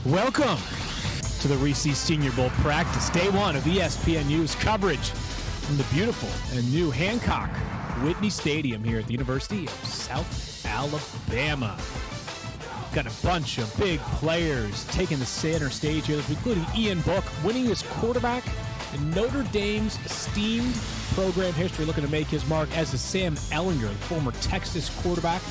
Welcome to the Reese Senior Bowl practice, day one of ESPN News coverage from the beautiful and new Hancock Whitney Stadium here at the University of South Alabama. Got a bunch of big players taking the center stage here, including Ian Book, winning his quarterback in Notre Dame's esteemed program history, looking to make his mark, as is Sam Ehlinger, the former Texas quarterback,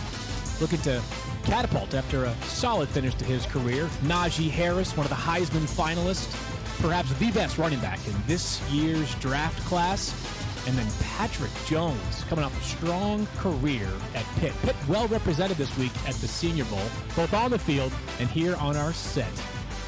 looking to catapult after a solid finish to his career. Najee Harris, one of the Heisman finalists, perhaps the best running back in this year's draft class. And then Patrick Jones, coming off a strong career at Pitt. Pitt well represented this week at the Senior Bowl, both on the field and here on our set.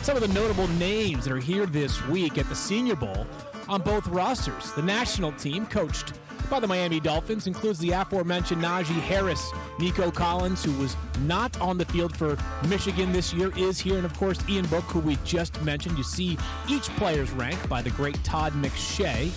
Some of the notable names that are here this week at the Senior Bowl on both rosters. The national team, coached by the Miami Dolphins, includes the aforementioned Najee Harris. Nico Collins, who was not on the field for Michigan this year, is here. And, of course, Ian Book, who we just mentioned. You see each player's rank by the great Todd McShay.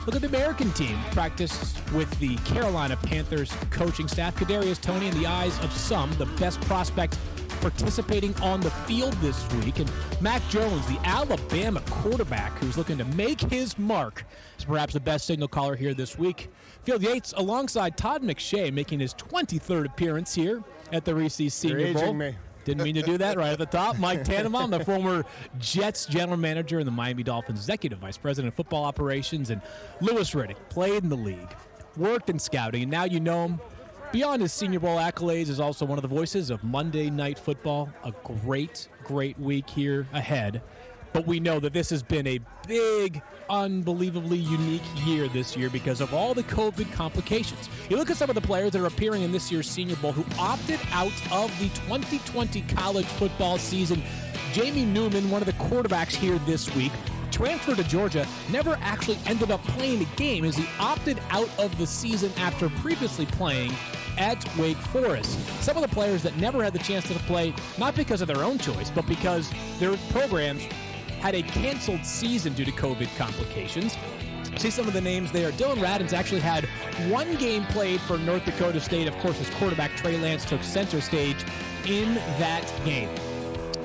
Look at the American team. Practiced with the Carolina Panthers coaching staff. Kadarius Toney, in the eyes of some, the best prospect participating on the field this week. And Mac Jones, the Alabama quarterback, who's looking to make his mark, is perhaps the best signal caller here this week. Field Yates alongside Todd McShay, making his 23rd appearance here at the Reese Senior Bowl. You're aging me. Didn't mean to do that right at the top. Mike Tannenbaum, the former Jets general manager and the Miami Dolphins executive vice president of football operations. And Louis Riddick, played in the league, worked in scouting, and now you know him. Beyond his Senior Bowl accolades, is also one of the voices of Monday Night Football. A great, great week here ahead. But we know that this has been a big, unbelievably unique year this year because of all the COVID complications. You look at some of the players that are appearing in this year's Senior Bowl who opted out of the 2020 college football season. Jamie Newman, one of the quarterbacks here this week, transferred to Georgia, never actually ended up playing the game as he opted out of the season after previously playing at Wake Forest. Some of the players that never had the chance to play, not because of their own choice, but because their programs had a canceled season due to COVID complications. See some of the names there. Dylan Radins actually had one game played for North Dakota State. Of course, his quarterback, Trey Lance, took center stage in that game.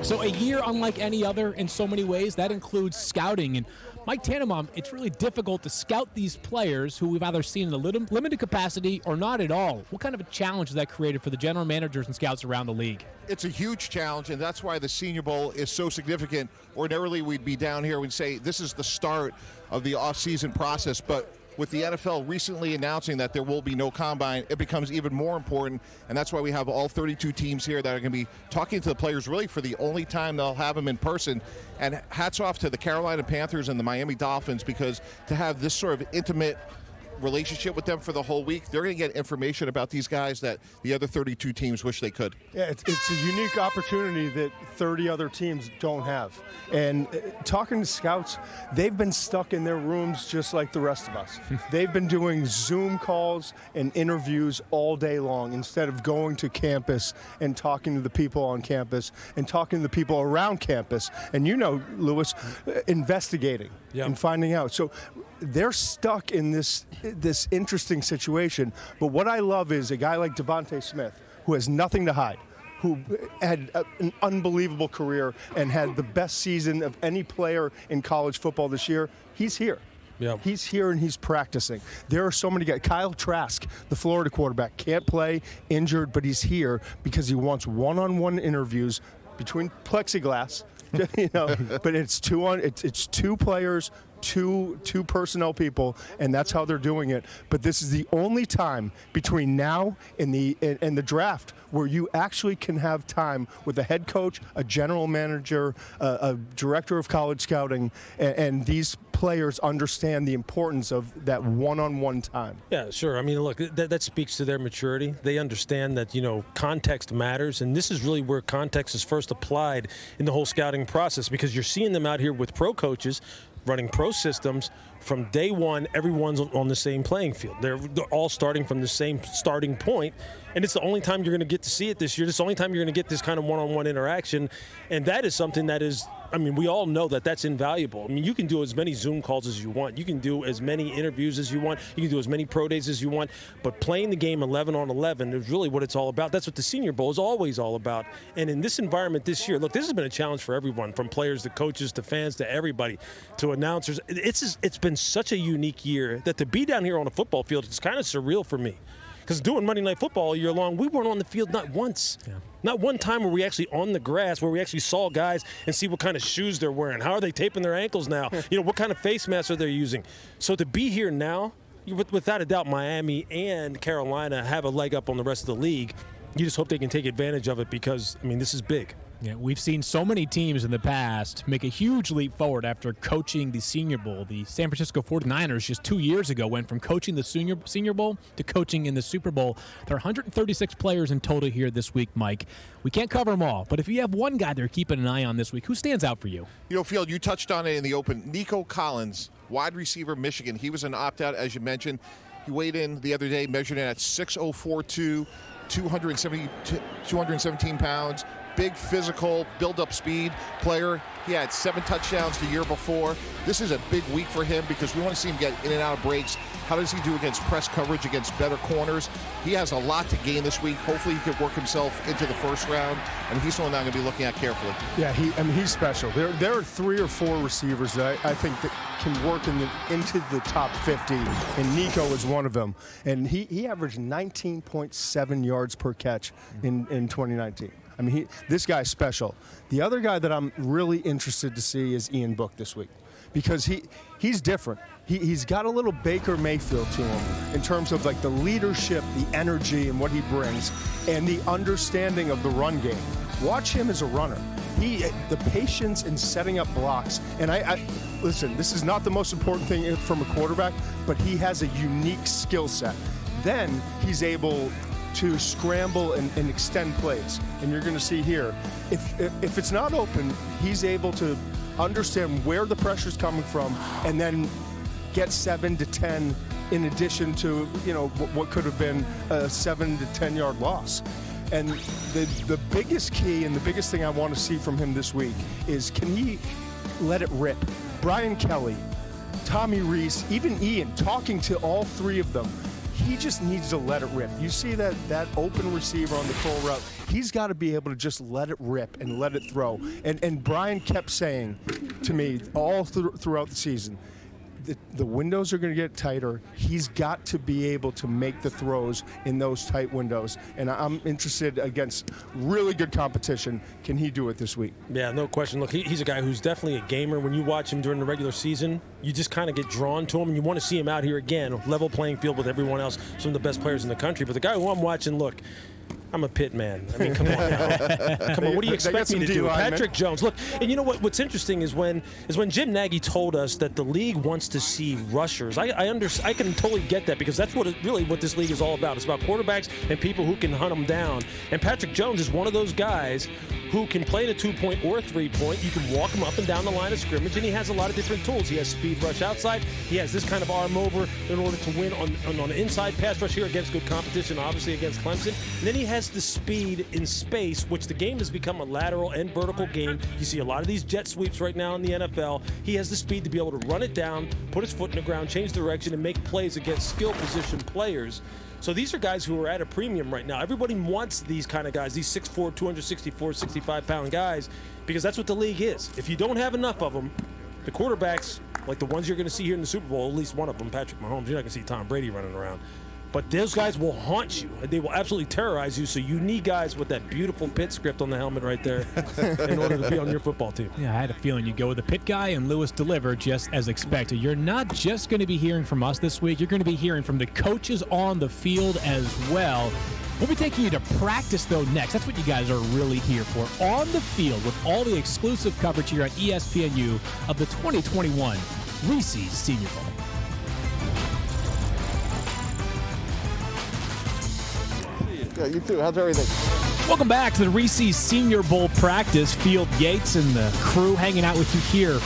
So a year unlike any other in so many ways. That includes scouting. And Mike Tannenbaum, it's really difficult to scout these players who we've either seen in a limited capacity or not at all. What kind of a challenge has that created for the general managers and scouts around the league? It's a huge challenge, and that's why the Senior Bowl is so significant. Ordinarily, we'd be down here and say this is the start of the off-season process, but with the NFL recently announcing that there will be no combine, it becomes even more important, and that's why we have all 32 teams here that are going to be talking to the players really for the only time they'll have them in person. And hats off to the Carolina Panthers and the Miami Dolphins, because to have this sort of intimate relationship with them for the whole week, they're going to get information about these guys that the other 32 teams wish they could. Yeah, it's a unique opportunity that 30 other teams don't have. And talking to scouts, they've been stuck in their rooms just like the rest of us. They've been doing Zoom calls and interviews all day long instead of going to campus and talking to the people on campus and talking to the people around campus. And you know, Louis, investigating and finding out. So they're stuck in this interesting situation. But what I love is a guy like Devontae Smith, who has nothing to hide, who had an unbelievable career and had the best season of any player in college football this year. He's here. Yeah. He's here and he's practicing. There are so many guys. Kyle Trask, the Florida quarterback, can't play, injured, but he's here because he wants one-on-one interviews between plexiglass. You know, but it's two players, two personnel people, and that's how they're doing it. But this is the only time between now and the draft where you actually can have time with a head coach, a general manager, a director of college scouting, and these players understand the importance of that one-on-one time. Yeah, sure. I mean, look, that speaks to their maturity. They understand that, you know, context matters, and this is really where context is first applied in the whole scouting process, because you're seeing them out here with pro coaches running pro systems. From day one, everyone's on the same playing field. They're all starting from the same starting point, and it's the only time you're going to get to see it this year. It's the only time you're going to get this kind of one-on-one interaction, and that is something that is I mean, we all know that that's invaluable. I mean, you can do as many Zoom calls as you want. You can do as many interviews as you want. You can do as many pro days as you want. But playing the game 11 on 11 is really what it's all about. That's what the Senior Bowl is always all about. And in this environment this year, look, this has been a challenge for everyone, from players to coaches to fans to everybody to announcers. It's been such a unique year that to be down here on a football field, it's kind of surreal for me. Because doing Monday Night Football all year long, we weren't on the field not once. Yeah. Not one time were we actually on the grass where we actually saw guys and see what kind of shoes they're wearing. How are they taping their ankles now? What kind of face masks are they using? So to be here now, without a doubt, Miami and Carolina have a leg up on the rest of the league. You just hope they can take advantage of it because, I mean, this is big. Yeah, we've seen so many teams in the past make a huge leap forward after coaching the Senior Bowl. The San Francisco 49ers just 2 years ago went from coaching the Senior Bowl to coaching in the Super Bowl. There are 136 players in total here this week, Mike. We can't cover them all, but if you have one guy they're keeping an eye on this week, who stands out for you? Field, you touched on it in the open. Nico Collins, wide receiver, Michigan. He was an opt-out, as you mentioned. He weighed in the other day, measured in at 6'0", 217 pounds. Big physical, build-up speed player. He had 7 touchdowns the year before. This is a big week for him because we want to see him get in and out of breaks. How does he do against press coverage, against better corners? He has a lot to gain this week. Hopefully he can work himself into the first round, and he's someone I'm going to be looking at carefully. Yeah, he's special. There are 3 or 4 receivers that I think that can work into the top 50, and Nico is one of them. And he averaged 19.7 yards per catch in 2019. I mean, this guy's special. The other guy that I'm really interested to see is Ian Book this week because he's different. He's got a little Baker Mayfield to him in terms of like the leadership, the energy, and what he brings, and the understanding of the run game. Watch him as a runner. The patience in setting up blocks. And I listen, this is not the most important thing from a quarterback, but he has a unique skill set. Then he's able to scramble and extend plays. And you're going to see here, if it's not open, he's able to understand where the pressure's coming from and then get 7 to 10 in addition to, what could have been a 7 to 10 yard loss. And the biggest key and the biggest thing I want to see from him this week is, can he let it rip? Brian Kelly, Tommy Reese, even Ian, talking to all 3 of them, he just needs to let it rip. You see that open receiver on the full route, he's got to be able to just let it rip and let it throw. And Brian kept saying to me all throughout the season, the windows are going to get tighter. He's got to be able to make the throws in those tight windows. And I'm interested against really good competition. Can he do it this week? Yeah, no question. Look, he's a guy who's definitely a gamer. When you watch him during the regular season, you just kind of get drawn to him, and you want to see him out here again, level playing field with everyone else, some of the best players in the country. But the guy who I'm watching, look, I'm a pit man. I mean, come on now. Come on, what do you expect me to do? Patrick Jones. Look, and you know what's interesting is when Jim Nagy told us that the league wants to see rushers. I can totally get that because that's what this league is all about. It's about quarterbacks and people who can hunt them down. And Patrick Jones is one of those guys who can play the 2-point or 3-point. You can walk him up and down the line of scrimmage, and he has a lot of different tools. He has speed rush outside. He has this kind of arm over in order to win on an inside pass rush here against good competition, obviously against Clemson. And then he has the speed in space, which the game has become a lateral and vertical game. You see a lot of these jet sweeps right now in the NFL. He has the speed to be able to run it down, put his foot in the ground, change direction, and make plays against skill position players. So these are guys who are at a premium right now. Everybody wants these kind of guys, these 6'4", 264, 65-pound guys, because that's what the league is. If you don't have enough of them, the quarterbacks, like the ones you're going to see here in the Super Bowl, at least one of them, Patrick Mahomes, you're not going to see Tom Brady running around. But those guys will haunt you. They will absolutely terrorize you. So you need guys with that beautiful Pitt script on the helmet right there in order to be on your football team. Yeah, I had a feeling you'd go with the Pitt guy, and Lewis delivered just as expected. You're not just going to be hearing from us this week. You're going to be hearing from the coaches on the field as well. We'll be taking you to practice, though, next. That's what you guys are really here for. On the field with all the exclusive coverage here on ESPNU of the 2021 Reese's Senior Bowl. Yeah, you too. How's everything? Welcome back to the Reese's Senior Bowl practice. Field Yates and the crew hanging out with you here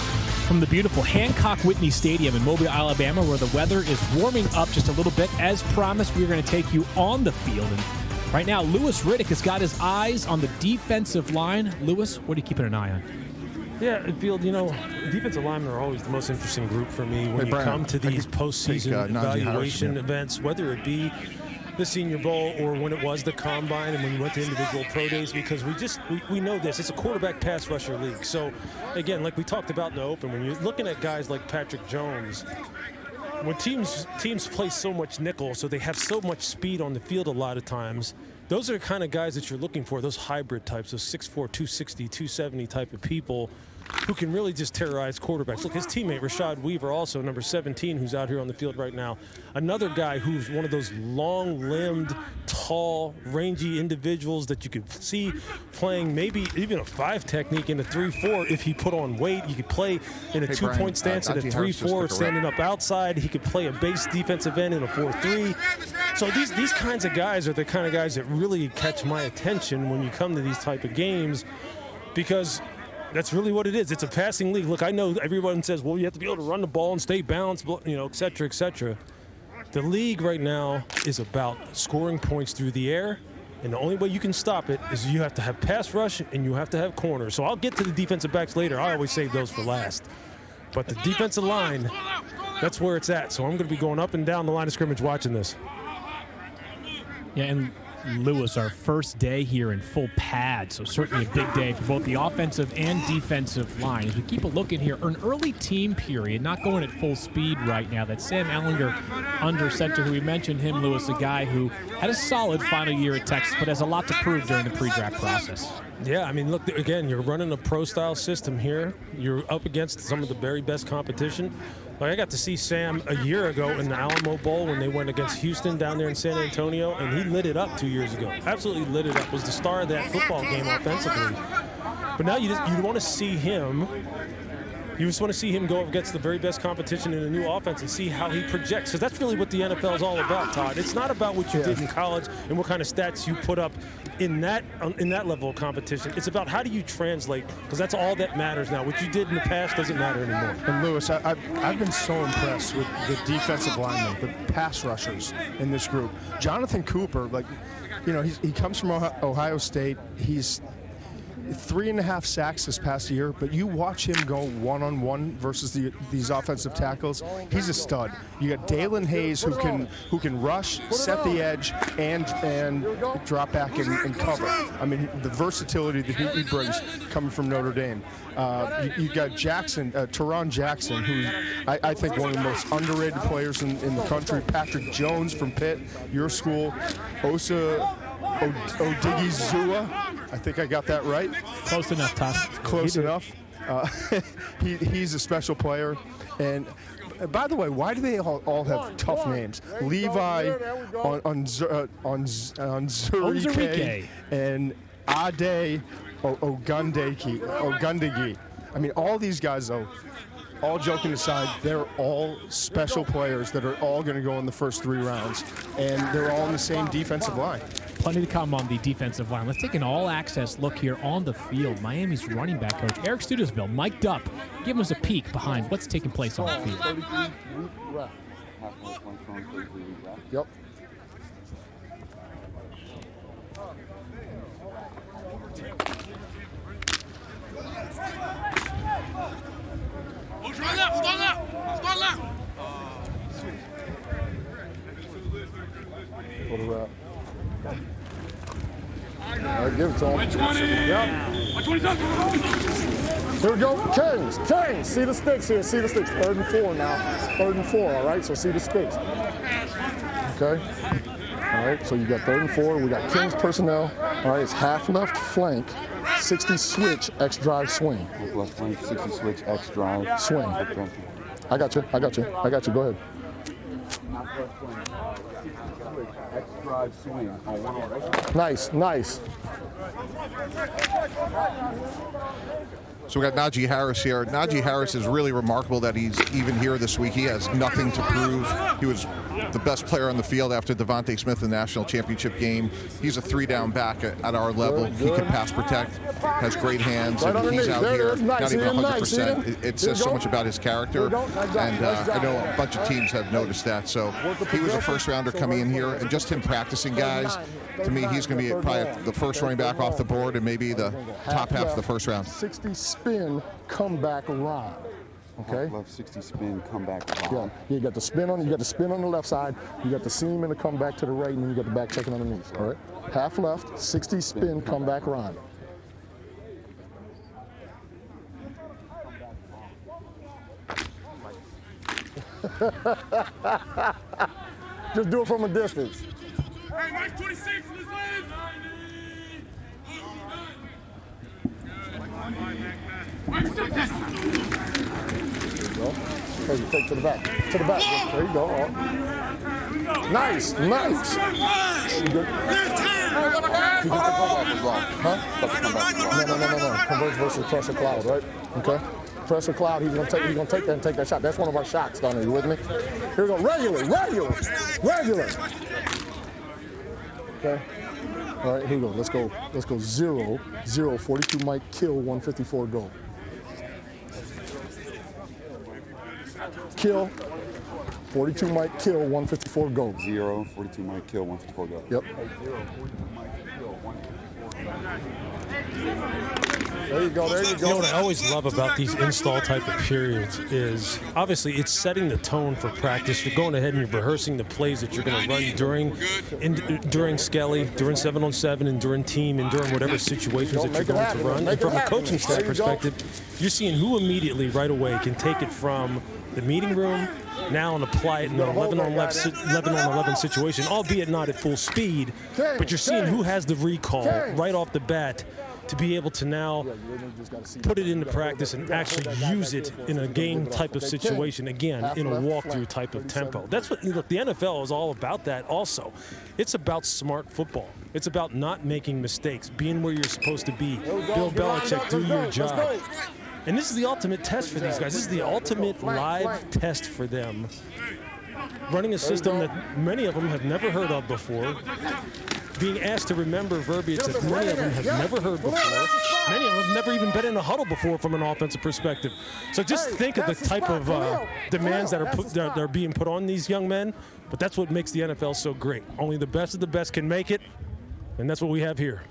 from the beautiful Hancock-Whitney Stadium in Mobile, Alabama, where the weather is warming up just a little bit. As promised, we're going to take you on the field. And right now, Louis Riddick has got his eyes on the defensive line. Louis, what are you keeping an eye on? Yeah, Field, defensive linemen are always the most interesting group for me when you come to these postseason evaluation events, whether it be the Senior Bowl or when it was the Combine and when you went to individual pro days, because we know this. It's a quarterback pass rusher league. So, again, like we talked about in the open, when you're looking at guys like Patrick Jones, when teams play so much nickel, so they have so much speed on the field a lot of times, those are the kind of guys that you're looking for, those hybrid types, those 6'4", 260, 270 type of people who can really just terrorize quarterbacks. Look, his teammate, Rashad Weaver, also number 17, who's out here on the field right now. Another guy who's one of those long-limbed, tall, rangy individuals that you could see playing maybe even a 5 technique in a 3-4 if he put on weight. You could play in a 2-point stance at a 3-4, standing up outside. He could play a base defensive end in a 4-3. So these kinds of guys are the kind of guys that really catch my attention when you come to these type of games, because that's really what it is. It's a passing league. Look, I know everyone says, well, you have to be able to run the ball and stay balanced, et cetera, et cetera. The league right now is about scoring points through the air, and the only way you can stop it is you have to have pass rush and you have to have corners. So I'll get to the defensive backs later. I always save those for last. But the defensive line, that's where it's at. So I'm going to be going up and down the line of scrimmage watching this. Yeah, and Lewis, our first day here in full pad, so certainly a big day for both the offensive and defensive line. As we keep a look in here, an early team period, not going at full speed right now. That's Sam Ellinger under center, who we mentioned him, Lewis, a guy who had a solid final year at Texas, but has a lot to prove during the pre-draft process. Yeah, I mean, look, again, you're running a pro-style system here. You're up against some of the very best competition. Like, I got to see Sam a year ago in the Alamo Bowl when they went against Houston down there in San Antonio, and he lit it up 2 years ago. Absolutely lit it up. Was the star of that football game offensively. But now you want to see him. You just want to see him go up against the very best competition in a new offense and see how he projects. Because that's really what the NFL is all about, Todd. It's not about what you did in college and what kind of stats you put up in that level of competition. It's about how do you translate, because that's all that matters now. What you did in the past doesn't matter anymore. And Lewis, I've been so impressed with the defensive linemen, the pass rushers in this group. Jonathan Cooper, he comes from Ohio State. He's 3.5 sacks this past year, but you watch him go one-on-one versus these offensive tackles. He's a stud. You got Dalen Hayes who can rush, set the edge, and drop back and cover. I mean, the versatility that he brings coming from Notre Dame. You got Jackson, Teron Jackson, who I think one of the most underrated players in the country. Patrick Jones from Pitt, your school. Osa Odigizua, I think I got that right. Close enough, Todd. Close enough. He's a special player. And by the way, why do they all have tough names? Levi Onzurike and Ade Ogundegi. I mean, all these guys, though, all joking aside, they're all special players that are all going to go in the first 3 rounds, and they're all in the same defensive line. Plenty to come on the defensive line. Let's take an all-access look here on the field. Miami's running back coach, Eric Studesville, mic'd up, giving us a peek behind what's taking place on the field. Yep. What is that? All right, give it to him. Yep. Here we go. Kings. See the sticks here. See the sticks. 3rd and 4 now. 3rd and 4, all right? So see the sticks. Okay. All right, so you got 3rd and 4. We got Kings personnel. All right, it's half left flank, 60 switch, X drive swing. Left flank, 60 switch, X drive swing. Okay. I got you. Go ahead. X drive swing on one arm. Nice. So we got Najee Harris here. Najee Harris is really remarkable that he's even here this week. He has nothing to prove. He was the best player on the field after Devontae Smith in the national championship game. He's a 3-down back at our level. He can pass protect, has great hands, and he's out here not even 100%. It says so much about his character, and I know a bunch of teams have noticed that. So he was a first-rounder coming in here, and just him practicing guys, to me, he's going to be probably the first running back off the board and maybe the top half of the first round. 60 spin, comeback run. Okay. Left 60 spin, comeback. Yeah, you got the spin on. You got the spin on the left side. You got the seam and the comeback to the right, and then you got the back checking underneath. All right. Half left, 60 spin, comeback run. Just do it from a distance. Hey, Mike 26, let's live! Okay, you take to the back. To the back. There you go. Nice, nice. You good? Huh? No. Converge versus pressure cloud, right? Okay. Pressure cloud, he's gonna take that and take that shot. That's one of our shots, Donnie. You with me? Here we go. Regular. Okay. All right, here we go. Let's go 0, 42 Mike, kill, 154 go. Kill, 42 Mike, kill, 154 go. 0, 42 Mike, kill, 154 go. Yep. There you go. You know what I always love about these install type of periods is obviously it's setting the tone for practice. You're going ahead and you're rehearsing the plays that you're going to run during Skelly, during 7-on-7, and during team, and during whatever situations that you're going to run. And from a coaching staff perspective, you're seeing who immediately right away can take it from the meeting room now and apply it in an 11-on-11 situation, albeit not at full speed, but you're seeing who has the recall right off the bat to be able to now put it into practice and actually use it in a game type of situation, again, in a walkthrough type of tempo. That's what, look, the NFL is all about that also. It's about smart football. It's about not making mistakes, being where you're supposed to be. Bill Belichick, do your job. And this is the ultimate test for these guys. This is the ultimate live test for them. Running a system that many of them have never heard of before, being asked to remember verbiage that many of them have never heard before. Many of them have never even been in a huddle before from an offensive perspective. So just think of the type of demands that are being put on these young men. But that's what makes the NFL so great. Only the best of the best can make it, and that's what we have here.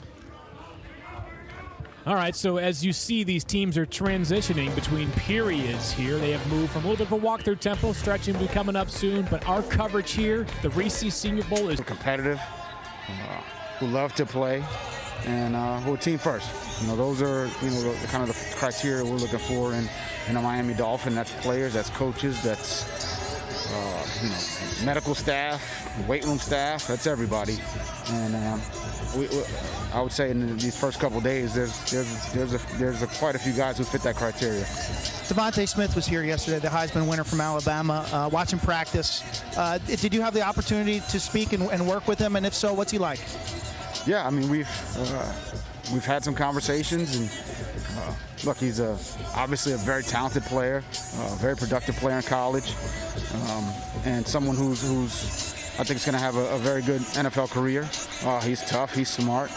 All right, so as you see, these teams are transitioning between periods here. They have moved from a little bit of a walkthrough tempo, stretching will be coming up soon. But our coverage here, the Reese Senior Bowl, is competitive, who love to play, and who are team first. You know, those are the kind of the criteria we're looking for in a Miami Dolphin. That's players, that's coaches, that's medical staff, weight room staff. That's everybody, and I would say in these first couple of days, there's quite a few guys who fit that criteria. Devontae Smith was here yesterday, the Heisman winner from Alabama. Watching practice, did you have the opportunity to speak and work with him? And if so, what's he like? Yeah, I mean we've had some conversations, and look, he's obviously a very talented player, a very productive player in college, and someone who's I think is going to have a very good NFL career. He's tough, he's smart,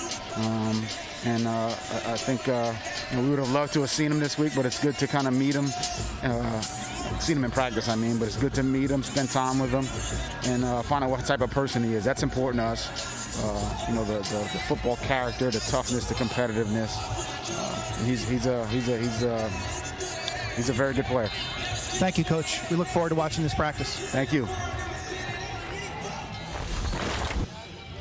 and I think we would have loved to have seen him this week, but it's good to kind of meet him, seen him in practice, but it's good to meet him, spend time with him, and find out what type of person he is. That's important to us. The football character, the toughness, the competitiveness. He's a very good player. Thank you, Coach. We look forward to watching this practice. Thank you.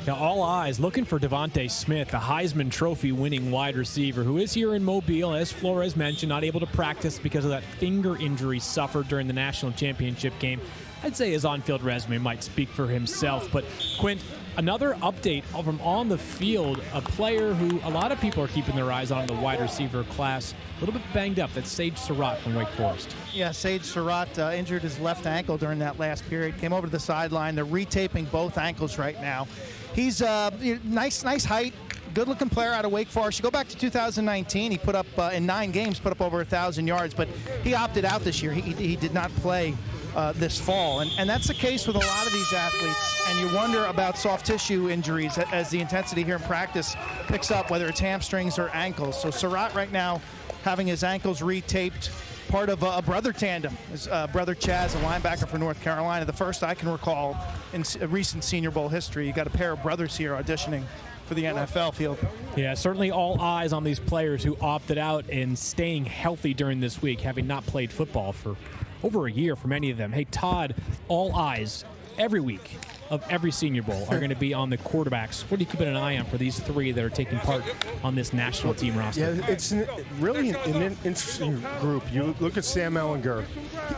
Now, all eyes looking for Devontae Smith, the Heisman Trophy winning wide receiver who is here in Mobile, as Flores mentioned, not able to practice because of that finger injury suffered during the national championship game. I'd say his on-field resume might speak for himself. But, Quint, another update from on the field, a player who a lot of people are keeping their eyes on in the wide receiver class, a little bit banged up. That's Sage Surratt from Wake Forest. Yeah, Sage Surratt injured his left ankle during that last period, came over to the sideline. They're retaping both ankles right now. He's nice height, good-looking player out of Wake Forest. You go back to 2019, he put up, in 9 games, put up over 1,000 yards, but he opted out this year. He did not play this fall. And that's the case with a lot of these athletes. And you wonder about soft tissue injuries as the intensity here in practice picks up, whether it's hamstrings or ankles. So Surratt right now having his ankles retaped, part of a brother tandem. His brother Chaz, a linebacker for North Carolina, the first I can recall in recent Senior Bowl history. You got a pair of brothers here auditioning for the NFL field. Yeah, certainly all eyes on these players who opted out and staying healthy during this week, having not played football for over a year for many of them. Hey, Todd, all eyes every week of every Senior Bowl are going to be on the quarterbacks. What are you keeping an eye on for these three that are taking part on this national team roster? Yeah, it's really an interesting group. You look at Sam Ehlinger.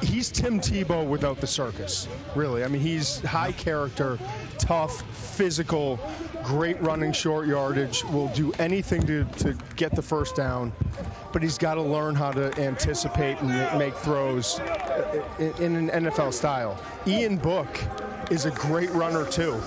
He's Tim Tebow without the circus, really. I mean, he's high character, tough, physical, great running short yardage, will do anything to get the first down, but he's got to learn how to anticipate and make throws in an NFL style. Ian Book is a great runner too.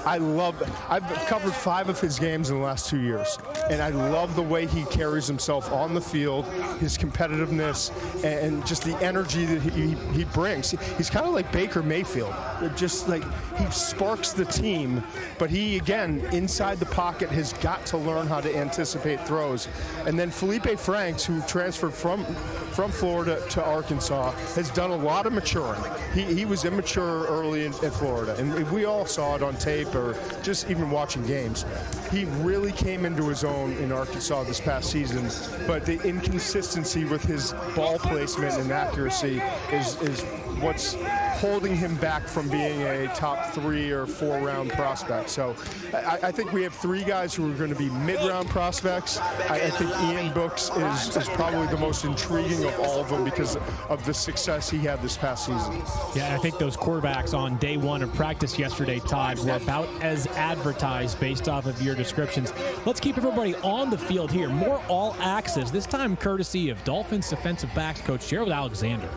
I've covered 5 of his games in the last 2 years, and I love the way he carries himself on the field, his competitiveness, and just the energy that he brings. He's kind of like Baker Mayfield, just like he sparks the team, but he, again, inside the pocket has got to learn how to anticipate throws. And then Felipe Franks, who transferred from Florida to Arkansas, has done a lot of maturing. He was immature early at Florida, and we all saw it on tape or just even watching games. He really came into his own in Arkansas this past season, but the inconsistency with his ball placement and accuracy is what's holding him back from being a top 3 or 4 round prospect. So I think we have 3 guys who are going to be mid-round prospects. I think Ian Books is probably the most intriguing of all of them because of the success he had this past season. Yeah, I think those quarterbacks on day 1 of practice yesterday, Todd, were about as advertised based off of your descriptions. Let's keep everybody on the field here. More all access, this time courtesy of Dolphins defensive backs coach Gerald Alexander.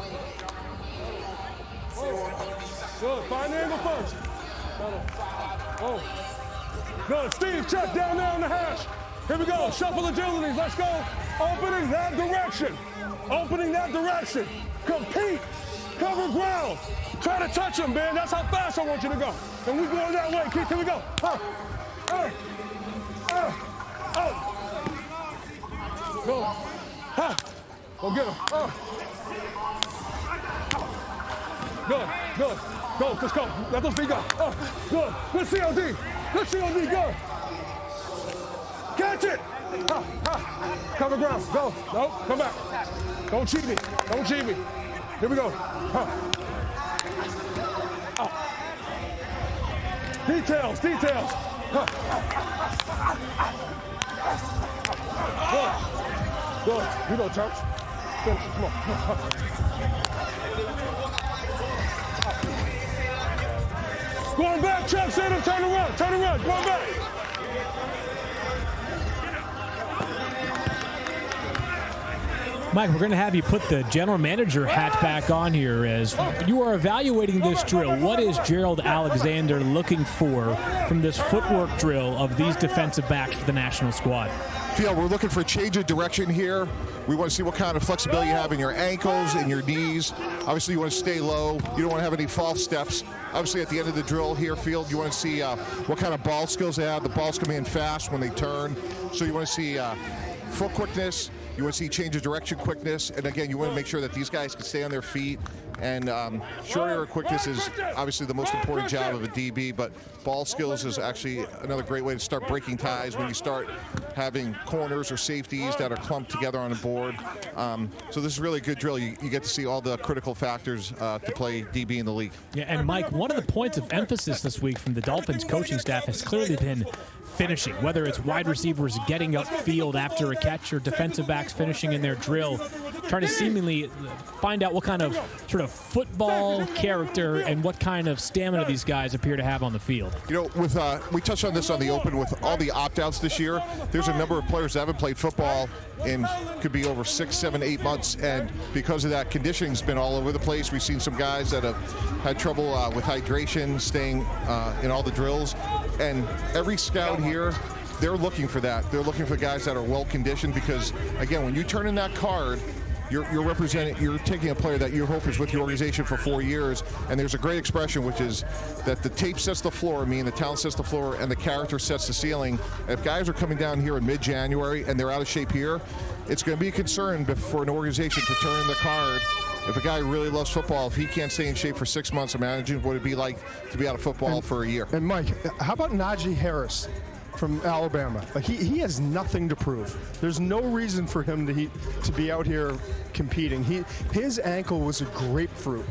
Good, find the angle first. Oh. Good, Steve, check down there on the hash. Here we go, shuffle agilities, let's go. Opening that direction. Opening that direction. Compete, cover ground. Try to touch him, man, that's how fast I want you to go. And we going that way, Keith, here we go. Go. Go get him. Good. Go, let's go. Let those feet go. Good. Good COD. Good COD, good. Catch it. Cover ground. Go. No, come back. Don't cheat me. Don't cheat me. Here we go. Details. Good. You go, Church. Finish it. Come on. Going back, Chuck, say them, turn around, going back. Mike, we're going to have you put the general manager hat back on here as you are evaluating this drill. What is Gerald Alexander looking for from this footwork drill of these defensive backs for the national squad? Phil, we're looking for a change of direction here. We want to see what kind of flexibility you have in your ankles and your knees. Obviously, you want to stay low. You don't want to have any false steps. Obviously, at the end of the drill here, Field, you want to see what kind of ball skills they have. The ball's coming in fast when they turn. So you want to see foot quickness. You want to see change of direction quickness. And again, you want to make sure that these guys can stay on their feet. And short area quickness is obviously the most important job of a DB, but ball skills is actually another great way to start breaking ties when you start having corners or safeties that are clumped together on a board. So this is really a good drill. You get to see all the critical factors to play DB in the league. Yeah, and Mike, one of the points of emphasis this week from the Dolphins coaching staff has clearly been finishing, whether it's wide receivers getting upfield after a catch or defensive backs finishing in their drill, trying to seemingly find out what kind of sort of football character and what kind of stamina these guys appear to have on the field. You know, with we touched on this on the open with all the opt-outs this year. There's a number of players that haven't played football in could be over 6, 7, 8 months, and because of that, conditioning's been all over the place. We've seen some guys that have had trouble with hydration, staying in all the drills, and every scout here, they're looking for that. They're looking for guys that are well conditioned because, again, when you turn in that card, you're taking a player that you hope is with your organization for 4 years, and there's a great expression, which is that the tape sets the floor, the talent sets the floor, and the character sets the ceiling. If guys are coming down here in mid-January and they're out of shape here, it's going to be a concern for an organization to turn the card. If a guy really loves football, if he can't stay in shape for 6 months, imagine what it'd be like to be out of football for a year. And Mike, how about Najee Harris from Alabama? Like he has nothing to prove. There's no reason for him to be out here competing. His ankle was a grapefruit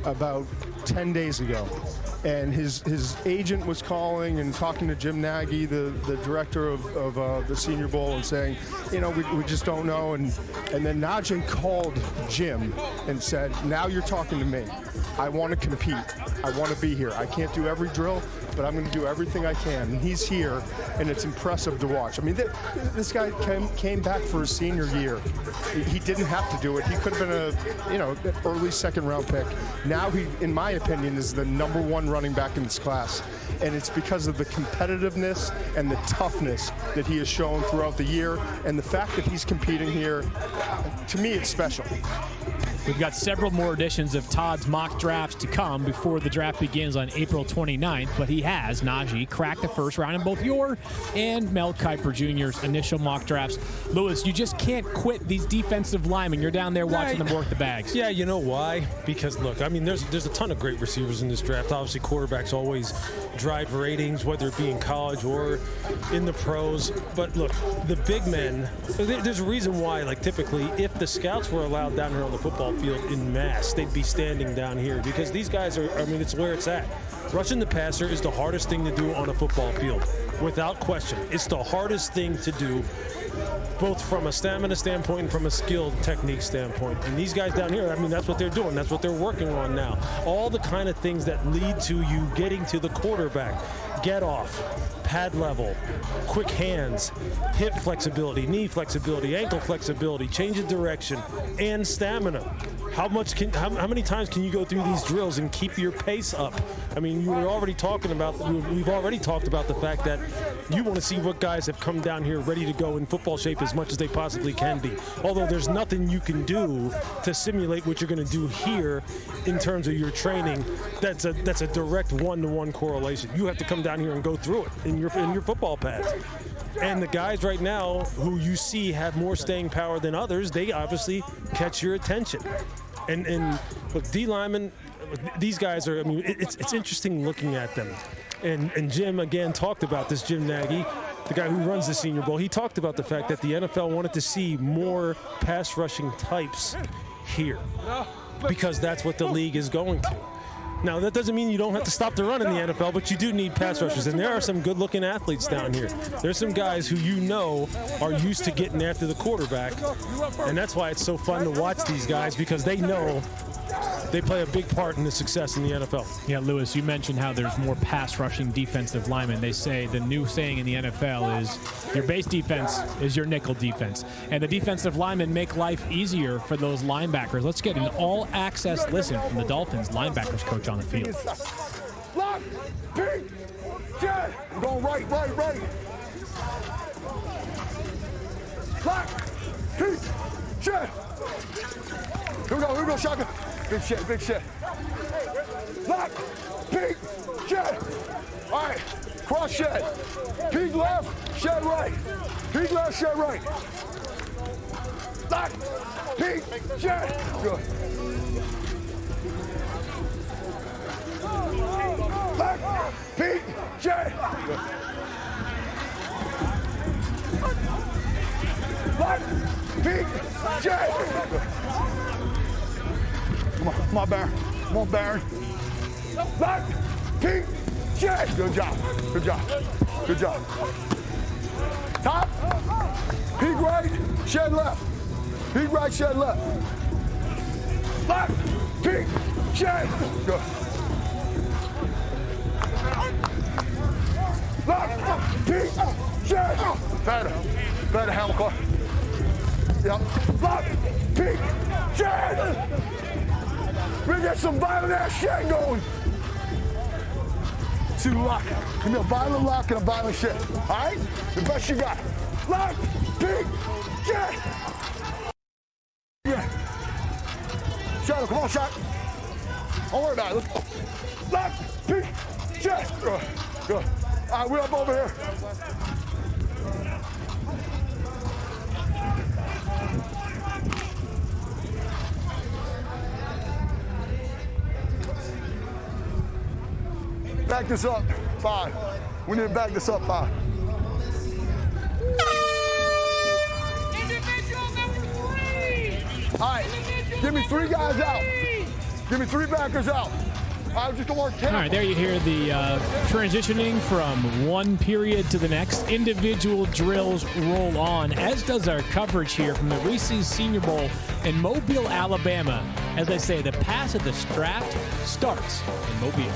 about 10 days ago. And his agent was calling and talking to Jim Nagy, the director of the Senior Bowl, and saying, we just don't know. And then Najee called Jim and said, now you're talking to me. I want to compete. I want to be here. I can't do every drill, but I'm going to do everything I can. And he's here, and it's impressive to watch. I mean, this guy came back for his senior year. He didn't have to do it. He could have been an early second-round pick. Now he, in my opinion, is the #1 running back in this class. And it's because of the competitiveness and the toughness that he has shown throughout the year. And the fact that he's competing here, to me, it's special. We've got several more editions of Todd's mock drafts to come before the draft begins on April 29th, but he has, Najee, cracked the first round in both your and Mel Kiper Jr.'s initial mock drafts. Lewis, you just can't quit these defensive linemen. You're down there watching them work the bags. Yeah, you know why? Because, look, I mean, there's a ton of great receivers in this draft. Obviously, quarterbacks always drive ratings, whether it be in college or in the pros. But, look, the big men, there's a reason why, like, typically, if the scouts were allowed down here on the football field in mass, they'd be standing down here because these guys are, I mean, it's where it's at. Rushing the passer is the hardest thing to do on a football field, without question. It's the hardest thing to do, both from a stamina standpoint and from a skill technique standpoint. And these guys down here, I mean, that's what they're doing. That's what they're working on now. All the kind of things that lead to you getting to the quarterback. Get off, pad level, quick hands, hip flexibility, knee flexibility, ankle flexibility, change of direction, and stamina. How many times can you go through these drills and keep your pace up? I mean, we've already talked about the fact that you want to see what guys have come down here ready to go in football shape as much as they possibly can be. Although there's nothing you can do to simulate what you're going to do here in terms of your training. That's a direct one-to-one correlation. You have to come down here and go through it in your football pads. And the guys right now who you see have more staying power than others, they obviously catch your attention. And look, D linemen, these guys are, I mean, it's interesting looking at them. And Jim, again, talked about this, Jim Nagy, the guy who runs the Senior Bowl. He talked about the fact that the NFL wanted to see more pass rushing types here because that's what the league is going to. Now, that doesn't mean you don't have to stop the run in the NFL, but you do need pass rushers. And there are some good-looking athletes down here. There's some guys who you know are used to getting after the quarterback. And that's why it's so fun to watch these guys, because they know they play a big part in the success in the NFL. Yeah, Lewis, you mentioned how there's more pass-rushing defensive linemen. They say the new saying in the NFL is your base defense is your nickel defense. And the defensive linemen make life easier for those linebackers. Let's get an all-access listen from the Dolphins linebackers coach on the field. Lock, pink, jet. We're going right. Lock, pink, jet. Here we go, shotgun. Big shit. Lock, pink, jet. All right, cross shed. Pink left, shed right. Pink left, shed right. Lock, pink, jet. Good. Lock, pink, jet. Good. Lock, pink, jet. Good. Come on, Baron. Come on, Baron. Lock, pink, jet. Good job. Top, peek right, shed left. Peek right, shed left. Lock, peek, shed. Good. Lock, peek, shed. Better, Hamilcar. Yep. Lock, peek, shed. We're get some violent ass shit going. See the lock. Give me a violent lock and a violent shit. All right? The best you got. Lock, pink, jet. Yeah. shadow. Come on, shot. Don't worry about it. Let's go. Left, peek, chest. Good. All right, we're up over here. Back this up, 5. We need to back this up, 5. Individual number 3. All right, give me 3 guys out. Give me 3 backers out. I just don't want 10. All right, there you hear the transitioning from one period to the next. Individual drills roll on, as does our coverage here from the Reese's Senior Bowl in Mobile, Alabama. As I say, the pass of the draft starts in Mobile.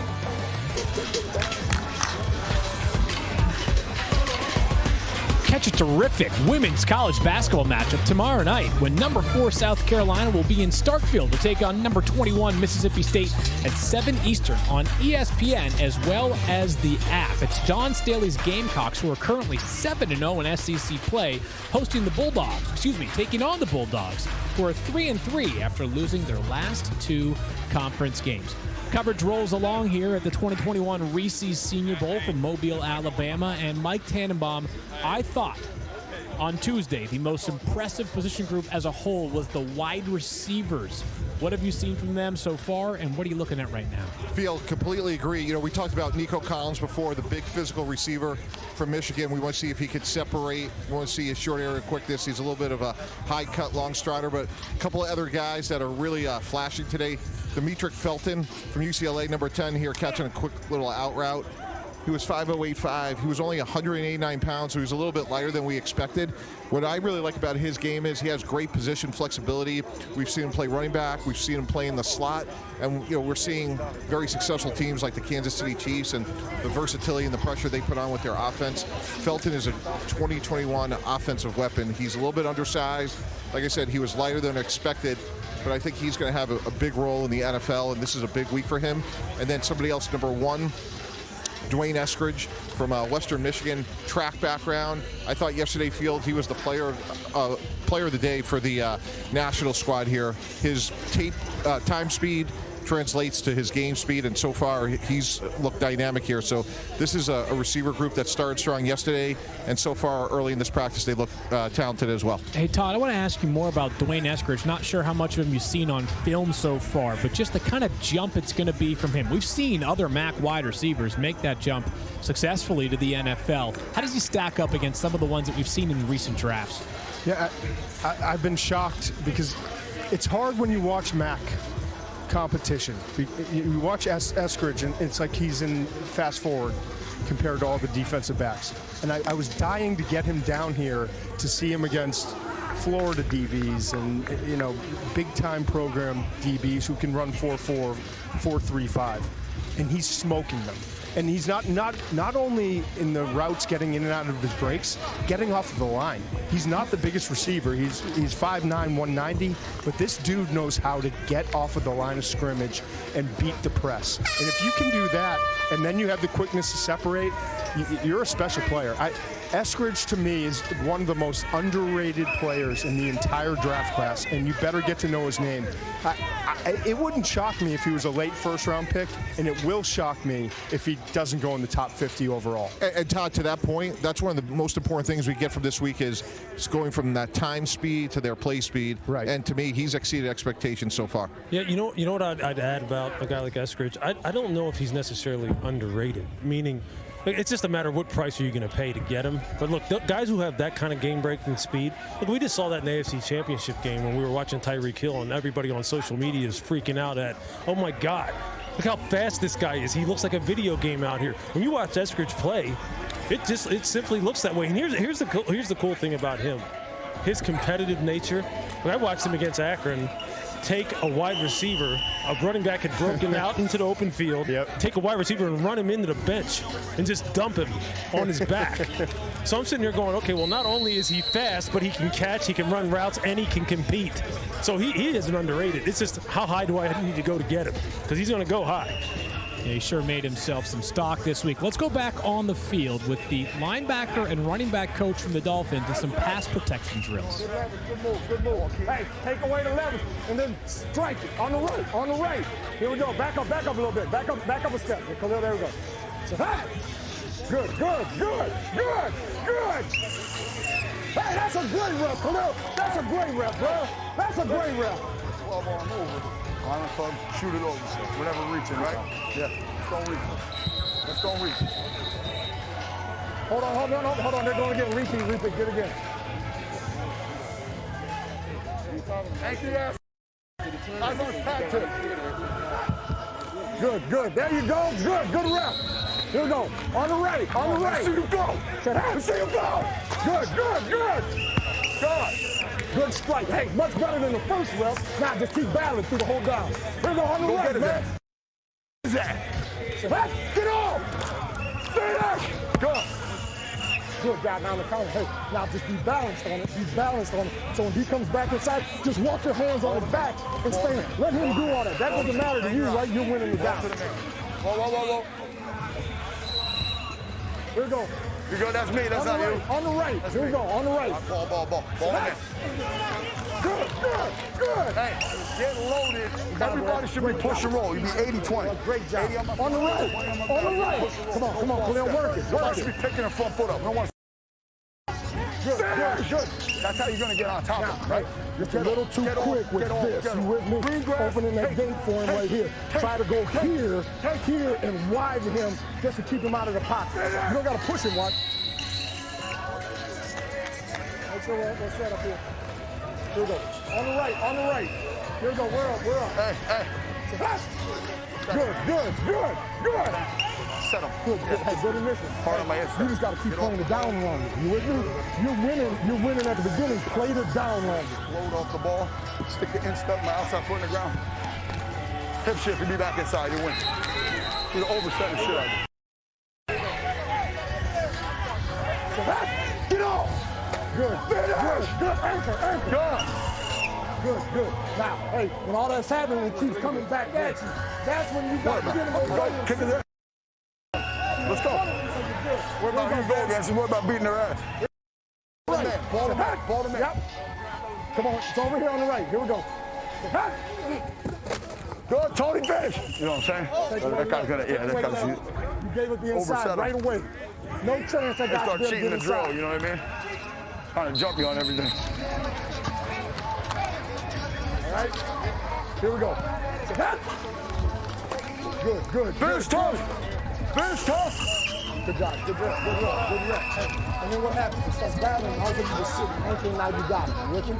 Catch a terrific women's college basketball matchup tomorrow night when number 4 South Carolina will be in Starkville to take on number 21 Mississippi State at 7 Eastern on ESPN as well as the app. It's Dawn Staley's Gamecocks, who are currently 7-0 in SEC play, taking on the Bulldogs, who are 3-3 after losing their last 2 conference games. Coverage rolls along here at the 2021 Reese's Senior Bowl from Mobile, Alabama. And Mike Tannenbaum, I thought on Tuesday the most impressive position group as a whole was the wide receivers. What have you seen from them so far, and what are you looking at right now? Feel completely agree. You know, we talked about Nico Collins before, the big physical receiver from Michigan. We want to see if he could separate. We want to see his short area quickness. He's a little bit of a high cut, long strider, but a couple of other guys that are really flashing today. Demetric Felton from UCLA, number 10 here, catching a quick little out route. He was 5'0", He was only 189 pounds, so he was a little bit lighter than we expected. What I really like about his game is he has great position flexibility. We've seen him play running back. We've seen him play in the slot. And, you know, we're seeing very successful teams like the Kansas City Chiefs and the versatility and the pressure they put on with their offense. Felton is a 2021 offensive weapon. He's a little bit undersized. Like I said, he was lighter than expected, but I think he's going to have a big role in the NFL, and this is a big week for him. And then somebody else, number 1, Dwayne Eskridge from Western Michigan, track background. I thought yesterday Field, he was the player of the day for the national squad here. His time speed translates to his game speed, and so far he's looked dynamic here. So this is a receiver group that started strong yesterday, and so far early in this practice they look talented as well. Hey Todd, I want to ask you more about Dwayne Eskridge. Not sure how much of him you've seen on film so far, but just the kind of jump it's going to be from him. We've seen other MAC wide receivers make that jump successfully to the NFL. How does he stack up against some of the ones that we've seen in recent drafts? Yeah, I've been shocked because it's hard when you watch MAC competition. You watch Eskridge, and it's like he's in fast forward compared to all the defensive backs. And I was dying to get him down here to see him against Florida DBs and, you know, big-time program DBs who can run 4.4, 4.35, and he's smoking them. And he's not only in the routes getting in and out of his breaks, getting off of the line. He's not the biggest receiver. He's 5'9", 190, but this dude knows how to get off of the line of scrimmage and beat the press. And if you can do that, and then you have the quickness to separate, you're a special player. Eskridge, to me, is one of the most underrated players in the entire draft class, and you better get to know his name. It wouldn't shock me if he was a late first-round pick, and it will shock me if he doesn't go in the top 50 overall. And Todd, to that point, that's one of the most important things we get from this week is going from that time speed to their play speed. Right. And to me, he's exceeded expectations so far. Yeah, you know what I'd add about a guy like Eskridge? I don't know if he's necessarily underrated, meaning it's just a matter of what price are you going to pay to get him. But look, guys who have that kind of game-breaking speed, look, we just saw that in the AFC Championship game when we were watching Tyreek Hill, and everybody on social media is freaking out at, oh my God, look how fast this guy is. He looks like a video game out here. When you watch Eskridge play, it simply looks that way. And here's the cool thing about him, his competitive nature. When I watched him against Akron, take a wide receiver, a running back had broken out into the open field, take a wide receiver and run him into the bench and just dump him on his back. So I'm sitting here going, okay, well, not only is he fast, but he can catch, he can run routes, and he can compete. So he isn't underrated. It's just how high do I need to go to get him? Because he's going to go high. Yeah, he sure made himself some stock this week. Let's go back on the field with the linebacker and running back coach from the Dolphins and some pass protection drills. Good move, good move. Hey, take away the leverage and then strike it on the right. Here we go. Back up a little bit. Back up a step. Khalil, there we go. So, hey. Good. Hey, that's a great rep, Khalil. That's a great rep, bro. That's a great rep. 12 on over. Line club, shoot it over. Whenever reaching, right? Yeah. Let's go reach. Hold on. They're going to get repeat. Get again. Thank you, ass. Nice on his pad tip. Good. There you go. Good rep. Here we go. On the right. Let's see you go. Let's see you go. Good. Good strike. Hey, much better than the first rep. Now just keep battling through the whole down. Here we go. On the right, man. What is that? Get off. Finish. Good guy down the counter. Hey, now just be balanced on it. So when he comes back inside, just walk your hands on his back and stay. Let him do all that. That doesn't matter to you, right? You're winning the down. Whoa. Here we go. You go, that's me, that's not you. On the right. Here we go, on the right. Ball. Ball in. Good. Hey, get loaded. Everybody should be push and roll. You be 80-20. Great job. On the right. Come on, Khalil, work it. Nobody should be picking a front foot up. No one. Good. That's how you're going to get on top of it, right? Just a little too quick with this. You with me? Opening that gate for him right here. Try to go here, and widen him just to keep him out of the pocket. You don't got to push him, watch. Make sure we're set up here. Here we go. On the right. Here we go. We're up. Hey. Good. Set him. Good. Hey, good initiative. Hard on my head. You just got to keep playing the down longer. You with me? You're winning at the beginning. Play the down longer. Load off the ball. Stick the instep, my outside foot in the ground. Hip shift, you be back inside, you win. You're oversetting shit out of it. Get off! Good. Anchor. Good. Now, hey, when all that's happening and keeps coming back at you, that's when you got to get him over. Kick it. Let's go. What about you go against him? What about beating their ass? Ball to man. Yep. Come on, it's over here on the right. Here we go. Good, Tony finish. You know what I'm saying? That guy's gonna, that guy's. You gave it the inside right away. No chance that guy start cheating the drill, you know what I mean? Trying to jump you on everything. All right, here we go. Good. Finish tough. Good job. Good rep. And then what happens? It starts battling. All of a sudden you just sit. Okay, now you got it. You with me?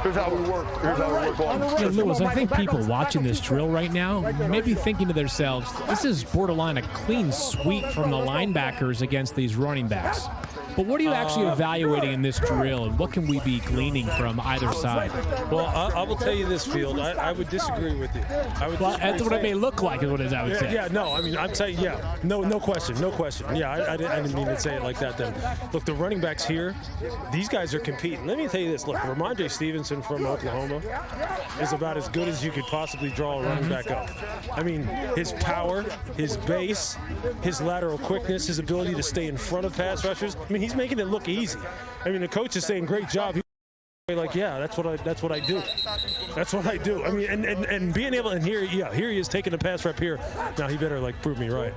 Here's how we work. Yeah, Lewis, I think people watching this drill right now may be thinking to themselves, this is borderline a clean sweep from the linebackers against these running backs. But what are you actually evaluating in this drill, and what can we be gleaning from either side? Well, I will tell you this, Field. I would disagree with you. That's what it may look like, is what I would say. Yeah, no, I mean, I'm telling you, no question. Yeah, I didn't mean to say it like that then. Look, the running backs here, these guys are competing. Let me tell you this. Look, Ramondre Stevenson from Oklahoma is about as good as you could possibly draw a running back up. I mean, his power, his base, his lateral quickness, his ability to stay in front of pass rushers. I mean, he's making it look easy. I mean, the coach is saying, great job. Like, yeah, that's what I do. I mean, and being able, and here he is taking a pass rep here. Now he better prove me right.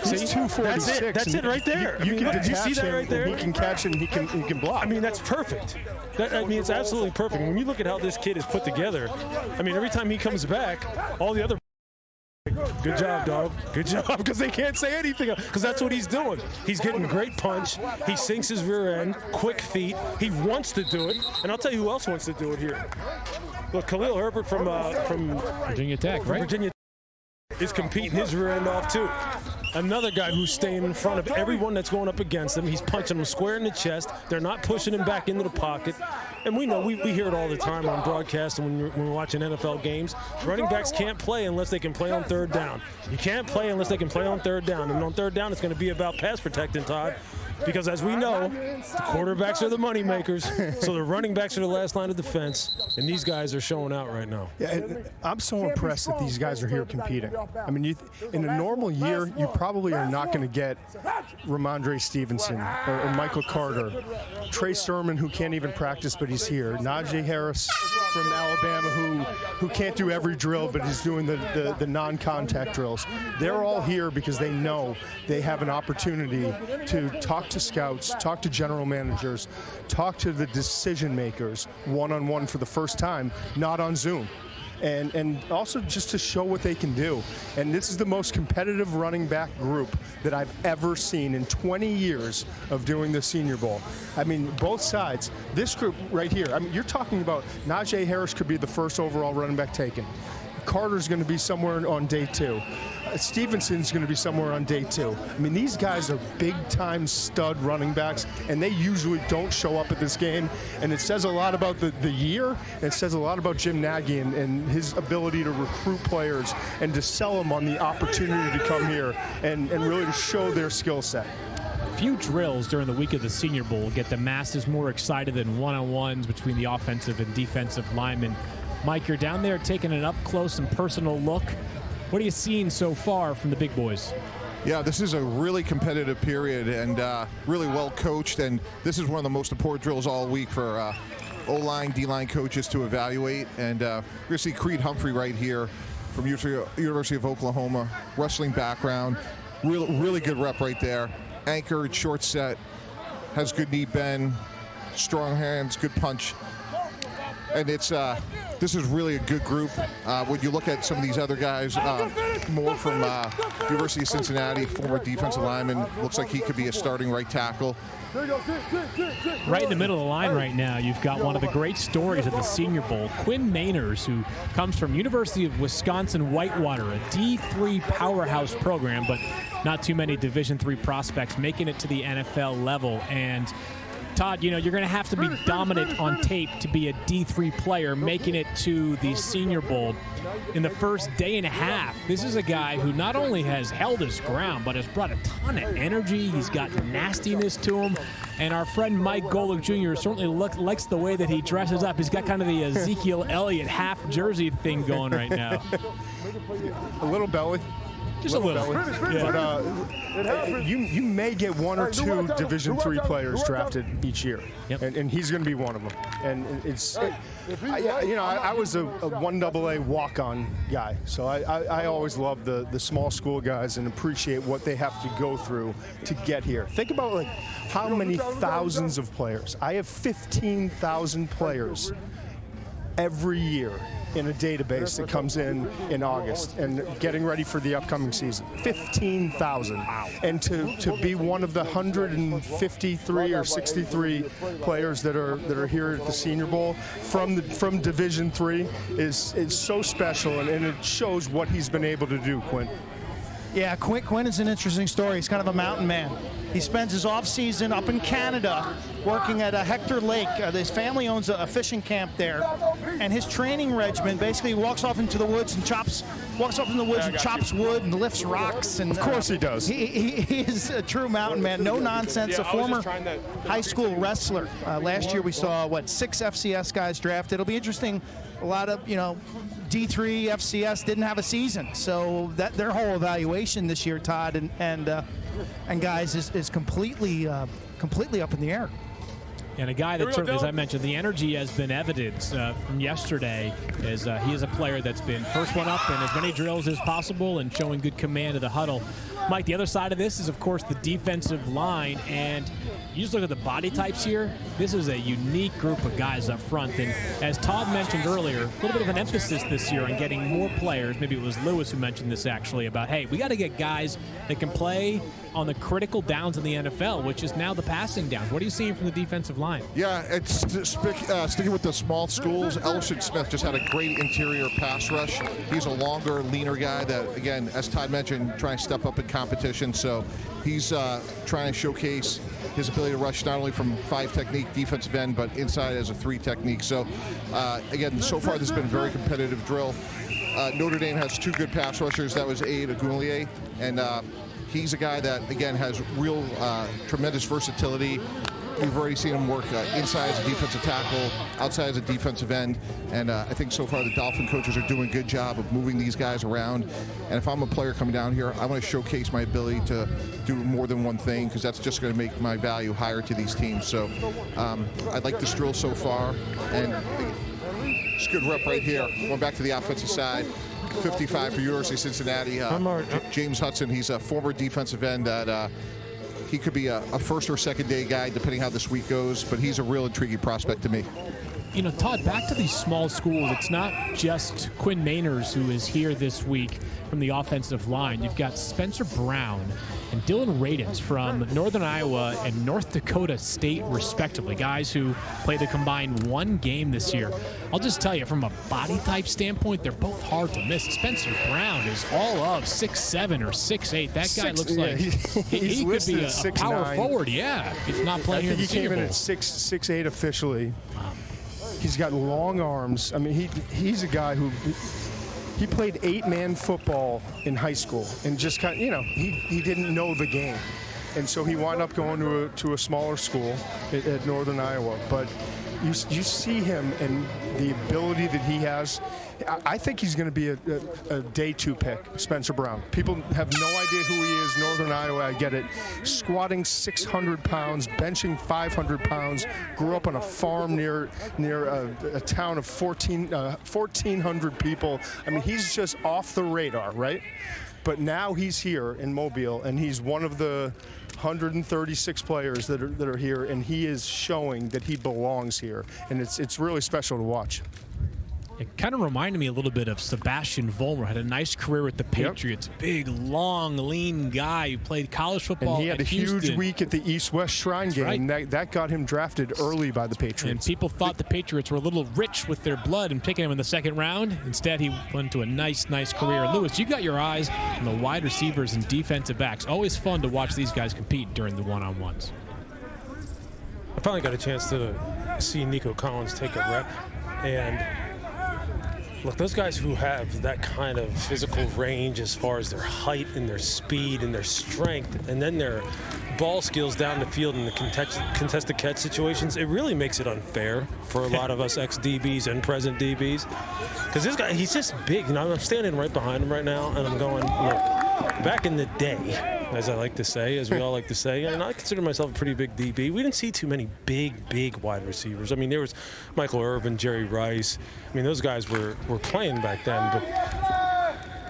He's 246. That's it right there. Did you see that right there? He can catch it and he can block. I mean, that's perfect. It's absolutely perfect. When you look at how this kid is put together, I mean, every time he comes back, all the other good job, dog. Good job, because they can't say anything, because that's what he's doing. He's getting great punch. He sinks his rear end, quick feet. He wants to do it, and I'll tell you who else wants to do it here. Look, Khalil Herbert from Virginia Tech, right? Virginia is competing his rear end off too. Another guy who's staying in front of everyone that's going up against him. He's punching them square in the chest. They're not pushing him back into the pocket. And we know, we hear it all the time on broadcast and when we're watching NFL games. Running backs can't play unless they can play on third down. You can't play unless they can play on third down. And on third down, it's going to be about pass protecting, Todd. Because as we know, the quarterbacks are the money makers, so the running backs are the last line of defense, and these guys are showing out right now. Yeah, and I'm so impressed that these guys are here competing. I mean, in a normal year, you probably are not going to get Ramondre Stevenson or Michael Carter, Trey Sermon, who can't even practice, but he's here, Najee Harris from Alabama, who can't do every drill, but he's doing the non-contact drills. They're all here because they know they have an opportunity to talk to scouts, talk to general managers, talk to the decision makers one-on-one for the first time, not on Zoom. And also just to show what they can do. And this is the most competitive running back group that I've ever seen in 20 years of doing the Senior Bowl. I mean, both sides. This group right here, I mean, you're talking about Najee Harris could be the first overall running back taken. Carter's going to be somewhere on day 2. Stevenson's going to be somewhere on day 2. I mean, these guys are big-time stud running backs, and they usually don't show up at this game. And it says a lot about the year, and it says a lot about Jim Nagy and his ability to recruit players and to sell them on the opportunity to come here and really to show their skill set. Few drills during the week of the Senior Bowl get the masses more excited than one-on-ones between the offensive and defensive linemen. Mike, you're down there taking an up-close and personal look. What are you seeing so far from the big boys? Yeah, this is a really competitive period and really well coached, and this is one of the most important drills all week for O-line, D-line coaches to evaluate. And we're going to see Creed Humphrey right here from University of Oklahoma, wrestling background, really good rep right there. Anchored, short set, has good knee bend, strong hands, good punch. And this is really a good group. When you look at some of these other guys, more from University of Cincinnati, former defensive lineman, looks like he could be a starting right tackle. Right in the middle of the line right now, you've got one of the great stories of the Senior Bowl, Quinn Mainers, who comes from University of Wisconsin-Whitewater, a D3 powerhouse program, but not too many Division III prospects making it to the NFL level. And Todd, you know, you're going to have to be dominant on tape to be a D3 player making it to the Senior Bowl in the first day and a half. This is a guy who not only has held his ground, but has brought a ton of energy. He's got nastiness to him. And our friend Mike Golick Jr. certainly likes the way that he dresses up. He's got kind of the Ezekiel Elliott half jersey thing going right now. A little belly. Just a little. Yeah. But you may get one or two Division III players drafted each year, and he's going to be one of them. And I was a 1AA walk-on guy, so I always love the small school guys and appreciate what they have to go through to get here. Think about like how many thousands of players. I have 15,000 players every year in a database that comes in August and getting ready for the upcoming season. 15,000. Wow. And to be one of the 153 or 63 players that are here at the Senior Bowl from Division III is so special, and it shows what he's been able to do, Quinn. Yeah, Quinn is an interesting story. He's kind of a mountain man. He spends his off-season up in Canada working at Hector Lake. His family owns a fishing camp there. And his training regimen basically walks off into the woods and chops wood and lifts rocks. And, of course he does. He is a true mountain man. No nonsense. A former high school wrestler. Last year we saw, 6 FCS guys drafted. It'll be interesting. A lot of, D3 FCS didn't have a season. So that their whole evaluation this year, Todd, and guys, is completely up in the air. And a guy that certainly, as I mentioned, the energy has been evident from yesterday as he is a player that's been first one up in as many drills as possible and showing good command of the huddle. Mike, the other side of this is, of course, the defensive line. And you just look at the body types here. This is a unique group of guys up front. And as Todd mentioned earlier, a little bit of an emphasis this year on getting more players. Maybe it was Lewis who mentioned this actually about, hey, we got to get guys that can play on the critical downs in the NFL, which is now the passing downs. What are you seeing from the defensive line? Yeah, it's sticking with the small schools. Elshon Smith just had a great interior pass rush. He's a longer, leaner guy that, again, as Todd mentioned, trying to step up in competition. So he's trying to showcase his ability to rush not only from 5 technique defensive end, but inside as a 3 technique. So, again, so far this has been a very competitive drill. Notre Dame has 2 good pass rushers. That was Aide Agulier, and He's a guy that, again, has real tremendous versatility. We've already seen him work inside as a defensive tackle, outside as a defensive end, and I think so far the Dolphin coaches are doing a good job of moving these guys around. And if I'm a player coming down here, I want to showcase my ability to do more than one thing, because that's just going to make my value higher to these teams. So I like this drill so far, and it's a good rep right here. Going back to the offensive side. 55 for University of Cincinnati. James Hudson, he's a former defensive end that he could be a first or second day guy depending how this week goes, but he's a real intriguing prospect to me. You know, Todd, back to these small schools, it's not just Quinn Mainers who is here this week from the offensive line. You've got Spencer Brown and Dylan Radins from Northern Iowa and North Dakota State, respectively, guys who played a combined one game this year. I'll just tell you, from a body type standpoint, they're both hard to miss. Spencer Brown is all of 6'7" or 6'8". That guy looks like he could be a power forward, if not playing here in the Senior Bowl. He came in at 6'8" officially. He's got long arms. I mean, he's a guy who he played 8-man football in high school and just kind of, you know, he didn't know the game. And so he wound up going to a smaller school at Northern Iowa. But you see him and the ability that he has. I think he's going to be a day 2 pick, Spencer Brown. People have no idea who he is. Northern Iowa, I get it. Squatting 600 pounds, benching 500 pounds. Grew up on a farm near a town of 1,400 people. I mean, he's just off the radar, right? But now he's here in Mobile, and he's one of the 136 players that are here, and he is showing that he belongs here, and it's really special to watch. It kind of reminded me a little bit of Sebastian Vollmer. Had a nice career with the Patriots. Yep. Big, long, lean guy who played college football. And he had a huge week at the East-West Shrine game. Right. That got him drafted early by the Patriots. And people thought the Patriots were a little rich with their blood and picking him in the second round. Instead, he went to a nice career. Lewis, you got your eyes on the wide receivers and defensive backs. Always fun to watch these guys compete during the one-on-ones. I finally got a chance to see Nico Collins take a rep, and look, those guys who have that kind of physical range as far as their height and their speed and their strength, and then their ball skills down the field in the contested catch situations, it really makes it unfair for a lot of us ex-DBs and present DBs. Because this guy, he's just big. You know, I'm standing right behind him right now, and I'm going, look, back in the day, as I like to say, as we all like to say, and I consider myself a pretty big DB. We didn't see too many big wide receivers. I mean, there was Michael Irvin, Jerry Rice. I mean, those guys were playing back then. But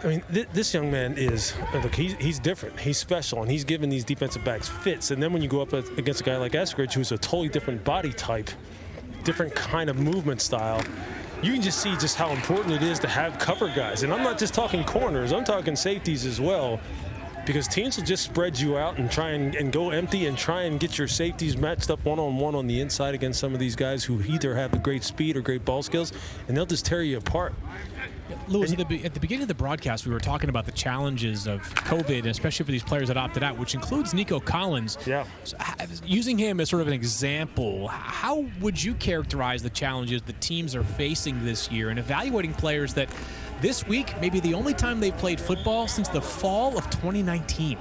I mean, this young man is, look, he's different. He's special, and he's giving these defensive backs fits. And then when you go up against a guy like Eskridge, who's a totally different body type, different kind of movement style, you can just see just how important it is to have cover guys. And I'm not just talking corners. I'm talking safeties as well. Because teams will just spread you out and try and go empty and try and get your safeties matched up one-on-one on the inside against some of these guys who either have the great speed or great ball skills, and they'll just tear you apart. Lewis, at the beginning of the broadcast, we were talking about the challenges of COVID, especially for these players that opted out, which includes Nico Collins. Yeah. So, using him as sort of an example, how would you characterize the challenges the teams are facing this year and evaluating players that this week may be the only time they've played football since the fall of 2019?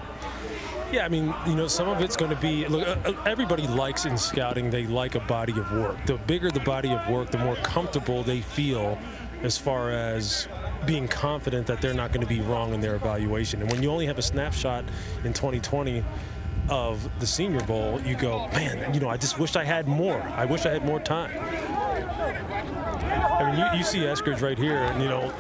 Yeah, I mean, you know, some of it's going to be, look, everybody likes in scouting, they like a body of work. The bigger the body of work, the more comfortable they feel as far as being confident that they're not going to be wrong in their evaluation. And when you only have a snapshot in 2020 of the Senior Bowl, you go, man, you know, I just wish I had more. I wish I had more time. I mean, you see Eskridge right here, and, you know,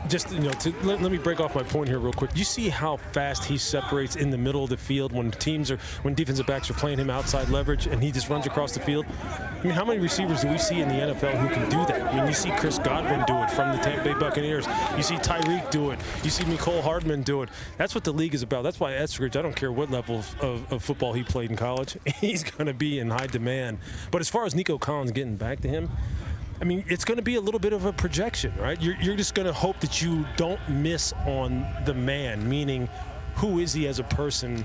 just, you know, let me break off my point here real quick. You see how fast he separates in the middle of the field when defensive backs are playing him outside leverage, and he just runs across the field. I mean, how many receivers do we see in the NFL who can do that? I mean, you see Chris Godwin do it from the Tampa Bay Buccaneers. You see Tyreek do it. You see Mecole Hardman do it. That's what the league is about. That's why Eskridge, I don't care what level of football he played in college, he's going to be in high demand. But as far as Nico Collins getting back to him, I mean, it's going to be a little bit of a projection, right? You're just going to hope that you don't miss on the man, meaning who is he as a person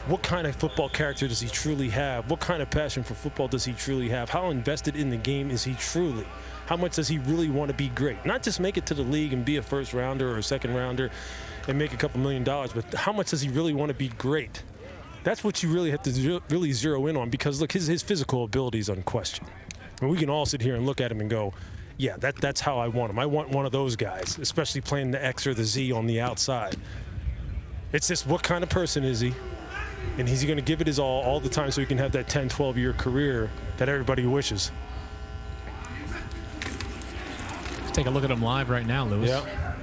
what kind of football character does he truly have? What kind of passion for football does he truly have? How invested in the game is he truly? How much does he really want to be great? Not just make it to the league and be a first rounder or a second rounder and make a couple $1 million, but how much does he really want to be great? That's what you really have to really zero in on, because look, his physical ability is unquestioned. And we can all sit here and look at him and go, yeah, that's how I want him. I want one of those guys, especially playing the X or the Z on the outside. It's just, what kind of person is he? And is he going to give it his all the time so he can have that 10, 12-year career that everybody wishes? Let's take a look at him live right now, Lewis. Yeah.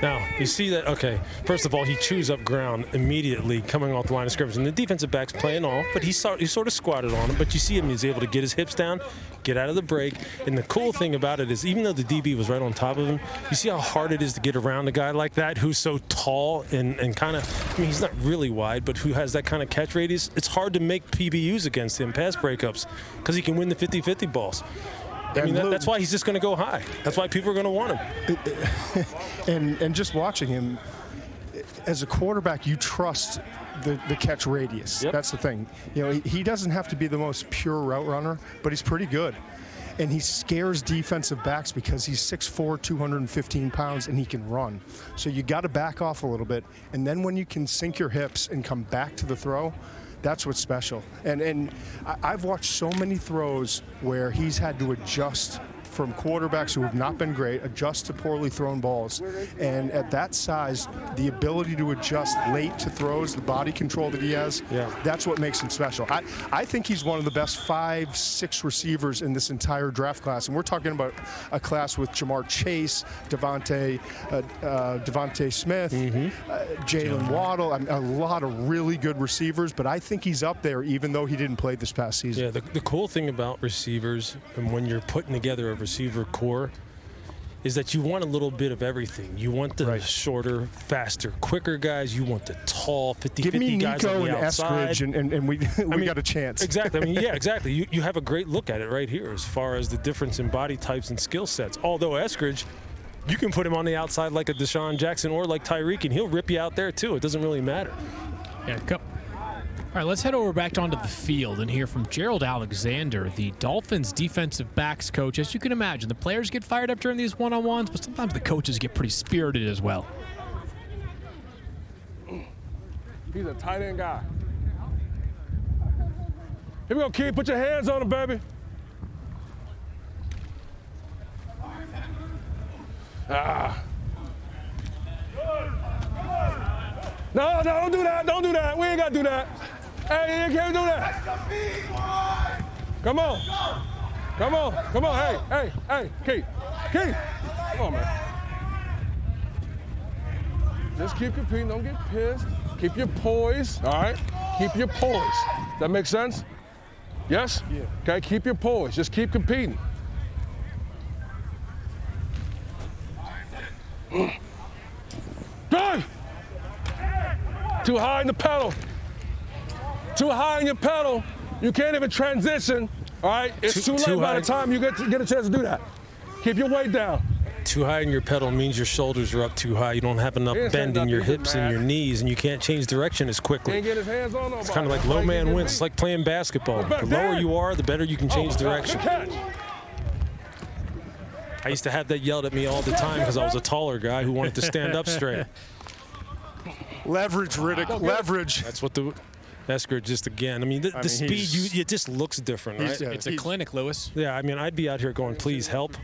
Now, you see that, okay, first of all, he chews up ground immediately coming off the line of scrimmage. And the defensive back's playing off, but he sort of squatted on him. But you see him, he's able to get his hips down, get out of the break. And the cool thing about it is, even though the DB was right on top of him, you see how hard it is to get around a guy like that who's so tall and kind of, I mean, he's not really wide, but who has that kind of catch radius. It's hard to make PBUs against him, pass breakups, because he can win the 50-50 balls. I mean, that's why he's just going to go high. That's why people are going to want him. And just watching him, as a quarterback, you trust the catch radius. Yep. That's the thing. You know, he doesn't have to be the most pure route runner, but he's pretty good. And he scares defensive backs because he's 6'4", 215 pounds, and he can run. So you got to back off a little bit. And then when you can sink your hips and come back to the throw, that's what's special. And I've watched so many throws where he's had to adjust from quarterbacks who have not been great, adjust to poorly thrown balls. And at that size, the ability to adjust late to throws, the body control that he has, that's what makes him special. I think he's one of the best 5-6 receivers in this entire draft class. And we're talking about a class with Jamar Chase, Devontae Smith, Jalen Waddle, a lot of really good receivers. But I think he's up there, even though he didn't play this past season. Yeah, the cool thing about receivers, and when you're putting together a receiver core, is that you want a little bit of everything. You want the shorter, faster, quicker guys. You want the tall 50-50 guys on the outside. Eskridge, and we got a chance. Exactly. I mean, yeah, exactly. You have a great look at it right here as far as the difference in body types and skill sets. Although Eskridge, you can put him on the outside like a Deshaun Jackson or like Tyreek, and he'll rip you out there too. It doesn't really matter. Yeah, all right, let's head over back onto the field and hear from Gerald Alexander, the Dolphins defensive backs coach. As you can imagine, the players get fired up during these one-on-ones, but sometimes the coaches get pretty spirited as well. He's a tight end guy. Here we go, kid. Put your hands on him, baby. No, don't do that. Don't do that. We ain't got to do that. Hey, you can't do that. Come on. Come on. Come on. Hey, Keith. Come on, man. Just keep competing. Don't get pissed. Keep your poise, all right? Keep your poise. That make sense? Yes? Yeah. Okay, keep your poise. Just keep competing. Good. Too high in the pedal. Too high in your pedal. You can't even transition, all right? It's too late by the time you get a chance to do that. Keep your weight down. Too high in your pedal means your shoulders are up too high. You don't have enough bend in your hips and your knees, and you can't change direction as quickly. Can't get his hands on nobody. It's kind of like low man wins. It's like playing basketball. The lower you are, the better you can change direction. I used to have that yelled at me all the time because I was a taller guy who wanted to stand up straight. Leverage, Riddick, leverage. That's what the Eskridge just again. I mean, the speed, it just looks different, right? It's a clinic, Lewis. Yeah, I mean, I'd be out here going, please help.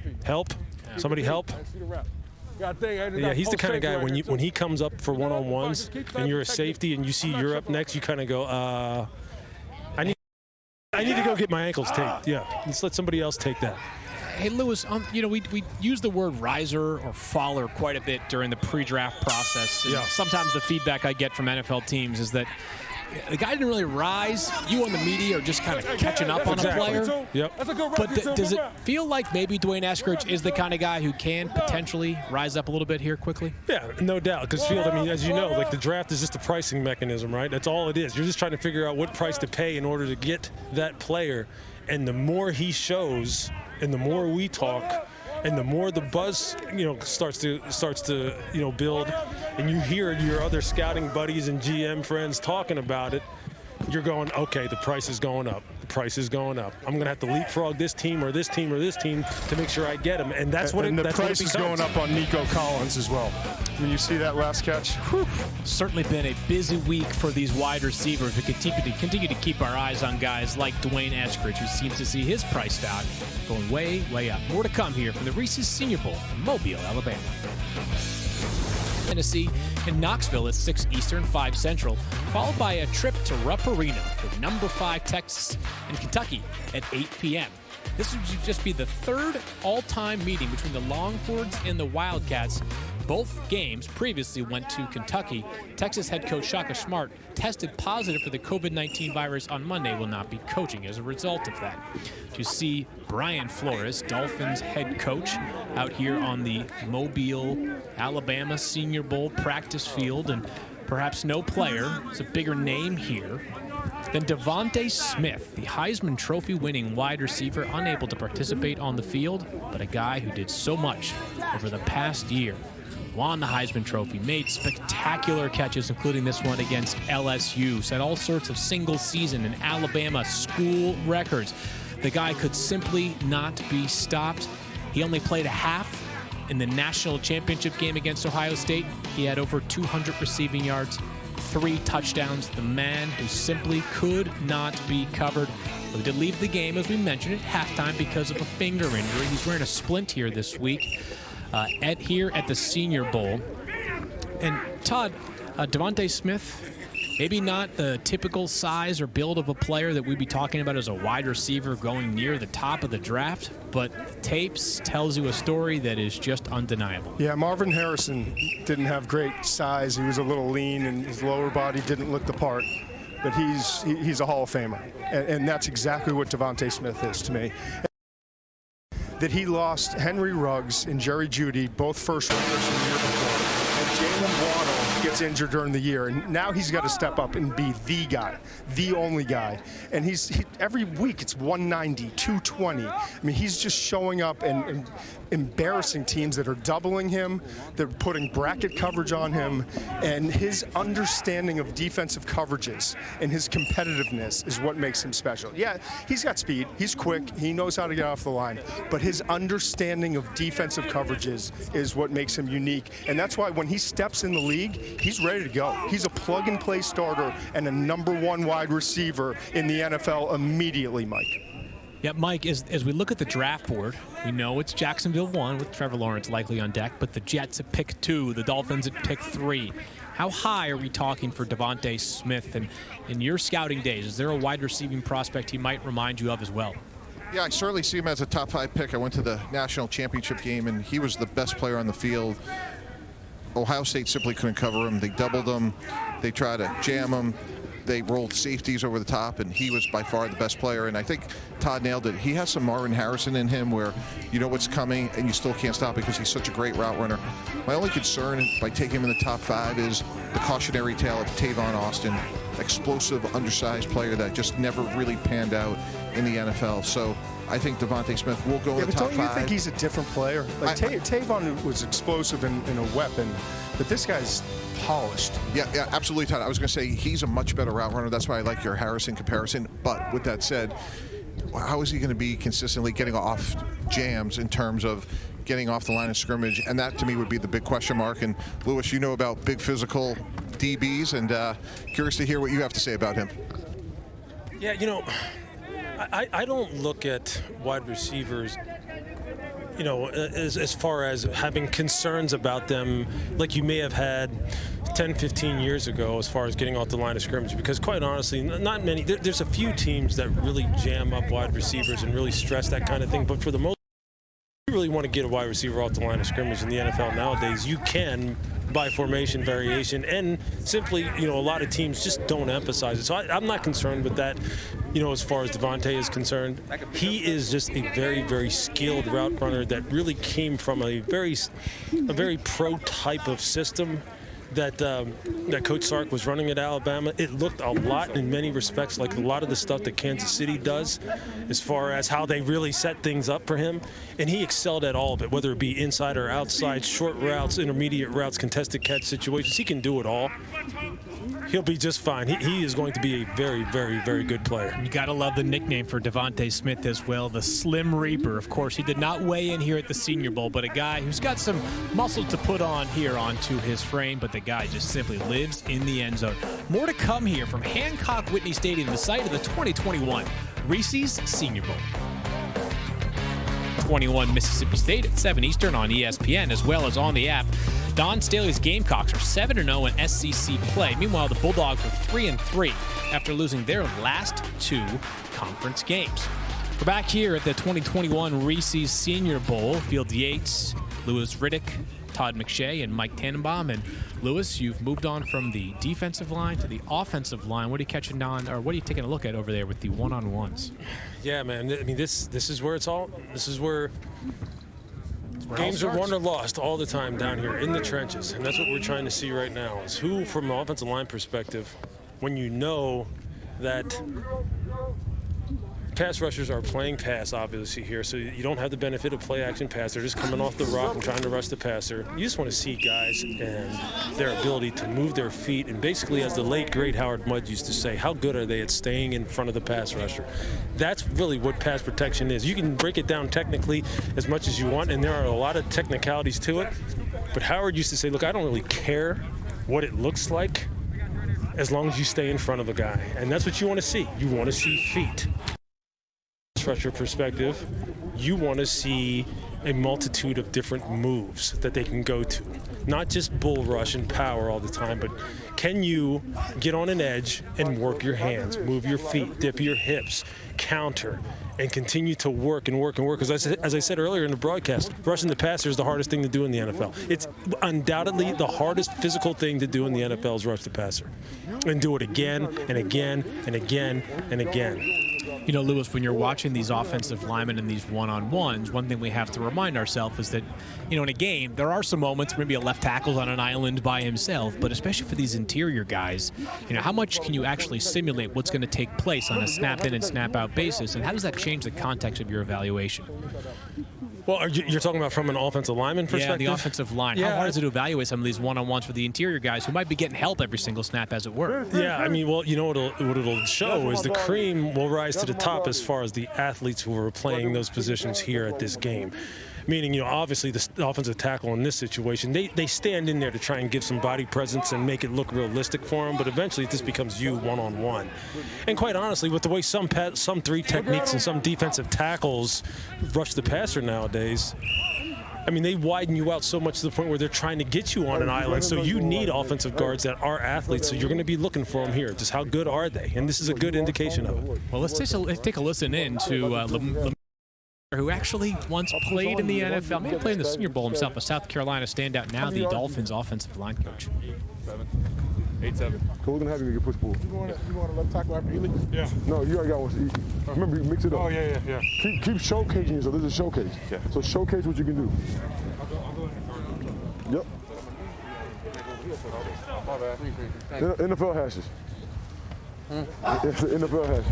Somebody help. Yeah, he's the kind of guy when he comes up for one-on-ones and you're a safety and you see you're up next, you kind of go, I need to go get my ankles taped. Yeah, let's let somebody else take that. Hey, Lewis, you know, we use the word riser or faller quite a bit during the pre-draft process. And sometimes the feedback I get from NFL teams is that the guy didn't really rise. You on the media are just kind of catching up on a player. Yep. But does it feel like maybe Dwayne Eskridge is the kind of guy who can potentially rise up a little bit here quickly? Yeah, no doubt. Because Field, I mean, as you know, like the draft is just a pricing mechanism, right? That's all it is. You're just trying to figure out what price to pay in order to get that player. And the more he shows and the more we talk, And the more the buzz, starts to build, and you hear your other scouting buddies and GM friends talking about it, you're going, okay, the price is going up. The price is going up. I'm going to have to leapfrog this team or this team or this team to make sure I get them. And that's what and it the price is going up on Nico Collins as well. When you see that last catch, whew. Certainly been a busy week for these wide receivers. We continue to keep our eyes on guys like Dwayne Eskridge, who seems to see his price tag going way, way up. More to come here from the Reese's Senior Bowl in Mobile, Alabama. Tennessee in Knoxville at 6 Eastern, 5 Central, followed by a trip to Rupp Arena for number 5 Texas and Kentucky at 8 p.m. This would just be the third all-time meeting between the Longhorns and the Wildcats. Both games previously went to Kentucky. Texas head coach Shaka Smart tested positive for the COVID-19 virus on Monday, will not be coaching as a result of that. You see Brian Flores, Dolphins head coach, out here on the Mobile, Alabama Senior Bowl practice field, and perhaps no player is a bigger name here than Devontae Smith, the Heisman Trophy winning wide receiver, unable to participate on the field, but a guy who did so much over the past year. Won the Heisman Trophy, made spectacular catches, including this one against LSU, set all sorts of single-season and Alabama school records. The guy could simply not be stopped. He only played a half in the national championship game against Ohio State. He had over 200 receiving yards, 3 touchdowns. The man who simply could not be covered. He did leave the game, as we mentioned, at halftime because of a finger injury. He's wearing a splint here this week. Here at the Senior Bowl. And Todd, Devontae Smith, maybe not the typical size or build of a player that we'd be talking about as a wide receiver going near the top of the draft, but tapes tells you a story that is just undeniable. Yeah, Marvin Harrison didn't have great size. He was a little lean, and his lower body didn't look the part. But he's a Hall of Famer, and that's exactly what Devontae Smith is to me. That he lost Henry Ruggs and Jerry Jeudy, both first-rounders from the year before, and Jalen Waddle gets injured during the year, and now he's got to step up and be the guy, the only guy. And every week it's 190, 220. I mean, he's just showing up and embarrassing teams that are doubling him, they're putting bracket coverage on him, and his understanding of defensive coverages and his competitiveness is what makes him special. Yeah, he's got speed, he's quick, he knows how to get off the line, but his understanding of defensive coverages is what makes him unique, and that's why when he steps in the league, he's ready to go. He's a plug-and-play starter and a #1 wide receiver in the NFL immediately, Mike. Yeah, Mike, as we look at the draft board, we know it's Jacksonville 1 with Trevor Lawrence likely on deck, but the Jets at pick 2, the Dolphins at pick 3. How high are we talking for Devontae Smith? And in your scouting days, is there a wide receiving prospect he might remind you of as well? Yeah, I certainly see him as a top 5 pick. I went to the national championship game, and he was the best player on the field. Ohio State simply couldn't cover him. They doubled him. They tried to jam him. They rolled safeties over the top, and he was by far the best player. And I think Todd nailed it. He has some Marvin Harrison in him where you know what's coming, and you still can't stop because he's such a great route runner. My only concern by taking him in the top 5 is the cautionary tale of Tavon Austin, explosive, undersized player that just never really panned out in the NFL. So I think Devontae Smith will go in the top 5. Don't you think he's a different player? Like Tavon was explosive and a weapon, but this guy's polished. Yeah, absolutely, Todd. I was going to say he's a much better route runner. That's why I like your Harrison comparison. But with that said, how is he going to be consistently getting off jams in terms of getting off the line of scrimmage? And that, to me, would be the big question mark. And, Lewis, you know about big physical DBs, and curious to hear what you have to say about him. Yeah, you know, I don't look at wide receivers, you know, as far as having concerns about them like you may have had 10, 15 years ago as far as getting off the line of scrimmage, because quite honestly, not many, there's a few teams that really jam up wide receivers and really stress that kind of thing, but for the most, you really want to get a wide receiver off the line of scrimmage in the NFL nowadays, you can by formation variation, and simply, you know, a lot of teams just don't emphasize it. So I'm not concerned with that, you know, as far as Devontae is concerned. He is just a very, very skilled route runner that really came from a very pro type of system that Coach Sark was running at Alabama, it looked a lot in many respects like a lot of the stuff that Kansas City does as far as how they really set things up for him. And he excelled at all of it, whether it be inside or outside, short routes, intermediate routes, contested catch situations. He can do it all. He'll be just fine. He is going to be a very, very, very good player. You got to love the nickname for Devontae Smith as well, the Slim Reaper. Of course, he did not weigh in here at the Senior Bowl, but a guy who's got some muscle to put on here onto his frame, but the guy just simply lives in the end zone. More to come here from Hancock Whitney Stadium, the site of the 2021 Reese's Senior Bowl. 21 Mississippi State at 7 Eastern on ESPN, as well as on the app. Don Staley's Gamecocks are 7-0 in SEC play. Meanwhile, the Bulldogs are 3-3 after losing their last 2 conference games. We're back here at the 2021 Reese's Senior Bowl. Field Yates, Louis Riddick, Todd McShay, and Mike Tannenbaum. And Louis, you've moved on from the defensive line to the offensive line. What are you catching on, or what are you taking a look at over there with the one-on-ones? Yeah, man. I mean, this is where it's all. This is where games are won or lost all the time down here in the trenches, and that's what we're trying to see right now. Is who, from an offensive line perspective, when you know that pass rushers are playing pass, obviously, here, so you don't have the benefit of play-action pass. They're just coming off the rock and trying to rush the passer. You just want to see guys and their ability to move their feet, and basically, as the late, great Howard Mudd used to say, how good are they at staying in front of the pass rusher? That's really what pass protection is. You can break it down technically as much as you want, and there are a lot of technicalities to it, but Howard used to say, look, I don't really care what it looks like as long as you stay in front of a guy, and that's what you want to see. You want to see feet. Rusher perspective, you want to see a multitude of different moves that they can go to. Not just bull rush and power all the time, but can you get on an edge and work your hands, move your feet, dip your hips, counter, and continue to work and work and work. Because as I said earlier in the broadcast, rushing the passer is the hardest thing to do in the NFL. It's undoubtedly the hardest physical thing to do in the NFL is rush the passer. And do it again and again and again and again. You know, Louis, when you're watching these offensive linemen in these one-on-ones, one thing we have to remind ourselves is that, you know, in a game, there are some moments where maybe a left tackle's on an island by himself, but especially for these interior guys, you know, how much can you actually simulate what's going to take place on a snap-in and snap-out basis, and how does that change the context of your evaluation? Well, you're talking about from an offensive lineman perspective? Yeah, the offensive line. Yeah. How hard is it to evaluate some of these one-on-ones for the interior guys who might be getting help every single snap, as it were? Yeah, I mean, well, you know what it'll show is the cream will rise to the top as far as the athletes who are playing those positions here at this game. Meaning, you know, obviously the offensive tackle in this situation, they stand in there to try and give some body presence and make it look realistic for them, but eventually this becomes you one-on-one. And quite honestly, with the way some 3 techniques and some defensive tackles rush the passer nowadays, I mean, they widen you out so much to the point where they're trying to get you on an island. So you need offensive guards that are athletes. So you're going to be looking for them here. Just how good are they? And this is a good indication of it. Well, let's take a listen in to who actually once played in the NFL, maybe played in the Senior Bowl himself, a South Carolina standout, now the Dolphins offensive line coach. 8-7. Cool, we're going to have you get push pull. You want a left tackle after Ely? Yeah. No, you already got one. Remember, you mix it up. Oh, yeah. Keep showcasing yourself. This is a showcase. Yeah. So showcase what you can do. Yep. NFL hashes. NFL hashes.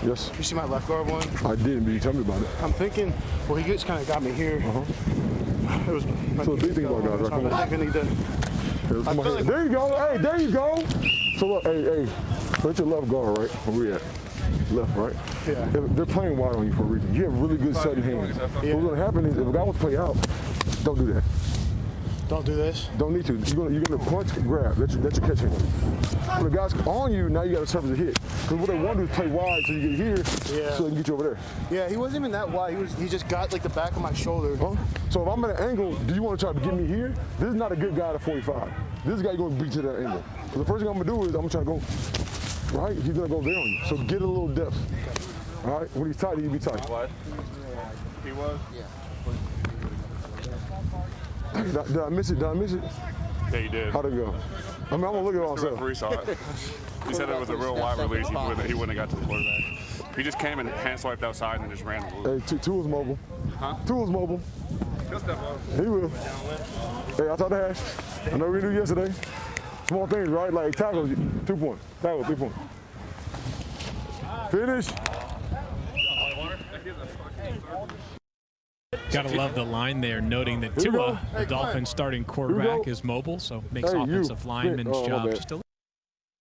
Yes. You see my left guard one? I didn't, but you tell me about it. I'm thinking, well, he just kind of got me here. It was so the big thing about guys, right? I think I need to. There you go. Hey, there you go. So look, hey, put your left guard, right? Where we at? Left, right? Yeah. They're playing wide on you for a reason. You have really good sudden hands. Yeah. What's going to happen is if a guy wants to play out, don't do that. Don't do this? Don't need to. You're gonna punch, grab. That's your catch hand. When the guy's on you, now you got to surface a hit. Because what they want to do is play wide so you get here, so they can get you over there. Yeah, he wasn't even that wide. He just got like the back of my shoulder. So if I'm at an angle, do you want to try to get me here? This is not a good guy at 45. This guy going to beat to that angle. So the first thing I'm gonna do is I'm gonna try to go right. He's gonna go there on you. So get a little depth. All right. When he's tight, he'll be tight. He was. Yeah. Did I miss it? Yeah, you did. How'd it go? I mean, I'm going to look at it myself. Reese saw it. He said it was a real wide release. He wouldn't have got to the quarterback. He just came and hand swiped outside and just ran the loop. Hey, two was mobile. Huh? Two was mobile. He'll step up. He will. Hey, I talked to Hash. I know we knew yesterday. Small things, right? Like tackle, 2 points. Tackle, 3 points. Finish. Gotta love the line there, noting that Tua, the Dolphins' starting quarterback, is mobile, so makes offensive linemen's job just a little.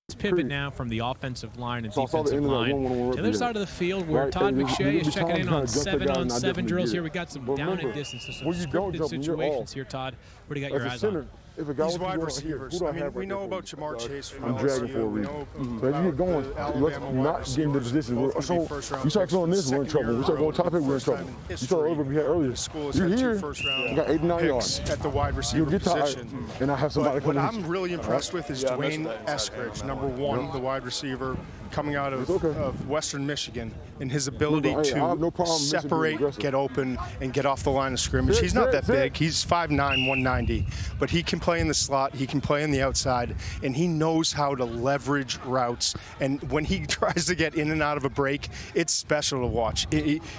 Let's pivot now from the offensive line and defensive line to the other side of the field where Todd McShay is checking in on 7-on-7 drills here. We got some down and distance, so some scripted situations here, Todd. What do you got your eyes on? These wide receivers. I mean, we know about Jamar Chase from LSU. Dragging for a reason. So as you get going, let's not get into the distance. So you start throwing this, we're in trouble. We start going top, we're in trouble. You saw over we had earlier. You're here. You got 8 and 9 yards at the wide receiver position. And I have somebody coming. What I'm really impressed with is Dwayne Eskridge, number 1, the wide receiver, coming out of Western Michigan, and his ability to separate, get open, and get off the line of scrimmage. He's not that big. He's 5'9", 190, but he can play in the slot. He can play on the outside, and he knows how to leverage routes. And when he tries to get in and out of a break, it's special to watch.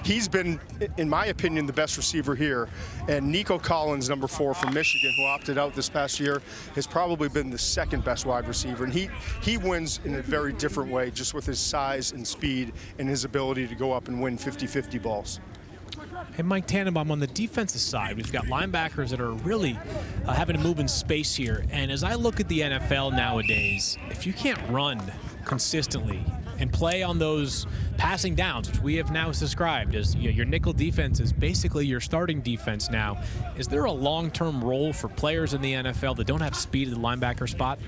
He's been, in my opinion, the best receiver here. And Nico Collins, number 4 from Michigan, who opted out this past year, has probably been the second best wide receiver. And he wins in a very different way, just with his size and speed and his ability to go up and win 50-50 balls. Hey, Mike Tannenbaum, on the defensive side, we've got linebackers that are really having to move in space here. And as I look at the NFL nowadays, if you can't run consistently and play on those passing downs, which we have now described as your nickel defense is basically your starting defense now, is there a long-term role for players in the NFL that don't have speed at the linebacker spot?